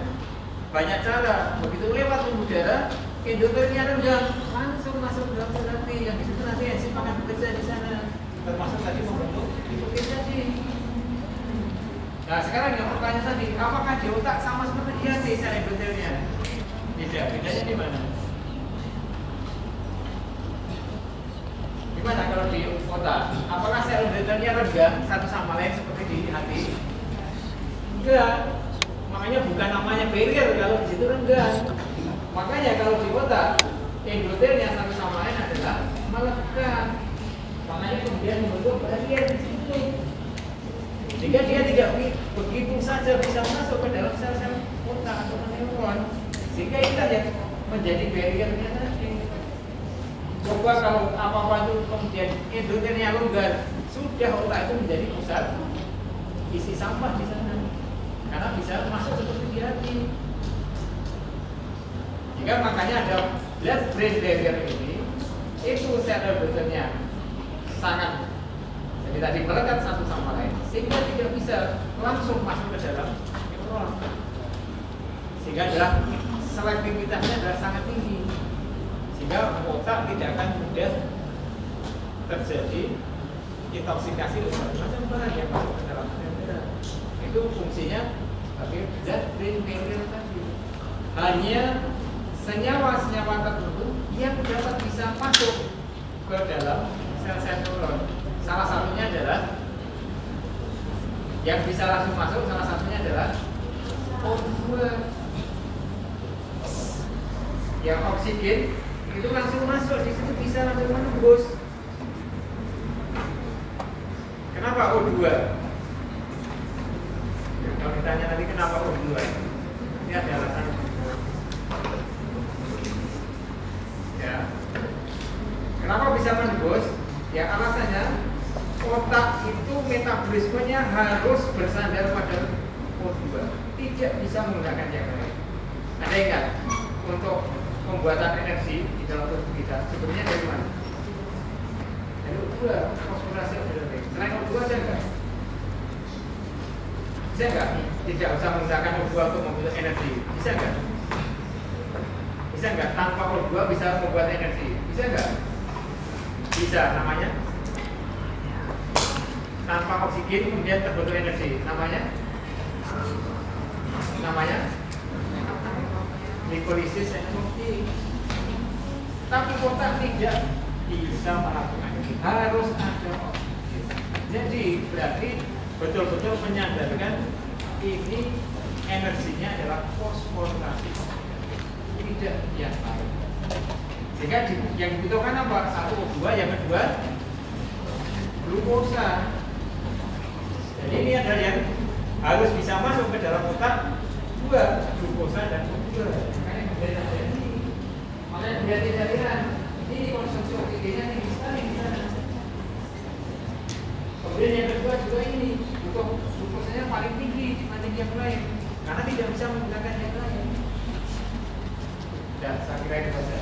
banyak cara. Begitu lewat pembuluh darah, endotelnya renggang, langsung masuk ke dalam hati. Yang di situ nanti enzim akan bekerja di sana, termasuk tadi membentuk nikotin tadi. Nah sekarang yang pertanyaan tadi, apakah di otak sama seperti di hati sel endotelnya? Tidak, bedanya di mana? Gimana kalau di otak? Apakah sel endotelnya renggang satu sama lain seperti di hati? Enggak. Makanya bukan namanya barrier kalau di situ renggang. Makanya kalau di otak endotelnya satu sama lain adalah melekat. Makanya kemudian membentuk barrier di situ. Jika dia tidak begitu saja bisa masuk ke dalam sel-sel otak atau neuron, sehingga itulah yang menjadi barriernya tadi. Coba kalau apa-apa itu kemudian endotelnya longgar, sudah otak itu menjadi pusat isi sampah di sana, karena bisa masuk seperti di hati. Jika makanya ada blood-brain barrier ini, itu sel endotelnya sangat jadi tadi melekat satu sama lain, sehingga tidak bisa langsung masuk ke dalam neuron. Sehingga adalah selektivitasnya adalah sangat tinggi, sehingga otak tidak akan mudah terjadi intoksikasi oleh macam bahan yang masuk ke dalam darah. Itu fungsinya sebagai blood-brain barrier tadi. Hanya senyawa-senyawa tertentu yang dapat bisa masuk ke dalam sel-sel neuron. Salah satunya adalah yang bisa langsung masuk, salah satunya adalah O2. Yang oksigen itu langsung masuk di situ, bisa langsung menembus. Kenapa O2? Kalau ditanya tadi kenapa O2? Ini ada alasan. Ya. Kenapa bisa menembus? Ya alasannya otak itu metabolismenya harus bersandar pada O2, tidak bisa menggunakan yang lain. Ada ingat untuk pembuatan energi di dalam tubuh kita sebenarnya dari mana? Dari O2, fosforasi organik. Selain O2 ada enggak? Bisa enggak? Tidak usah menggunakan O2 untuk membuat energi. Bisa enggak? Bisa enggak? Tanpa O2 bisa membuat energi. Bisa enggak? Bisa, namanya tanpa oksigen kemudian terbentuk energi, namanya glikolisis energi. Tapi otak tidak bisa melakukan ini, harus ada oksigen. Jadi berarti betul-betul menyadarkan ini energinya adalah fosforilasi, tidak yang lain. Sehingga yang dibutuhkan apa? Satu O2, yang kedua glukosa. Jadi ini adalah yang harus bisa masuk ke dalam otak, dua, glukosa dan O2. Makanya kemudian ada ini. Makanya kemudian tidak lihat ini konsumsi oksigennya tinggi sekali di sana. Kemudian yang kedua juga ini butuh glukosanya paling tinggi dibanding yang lain, karena tidak bisa menggunakan yang lain. Dan saya kira itu saja.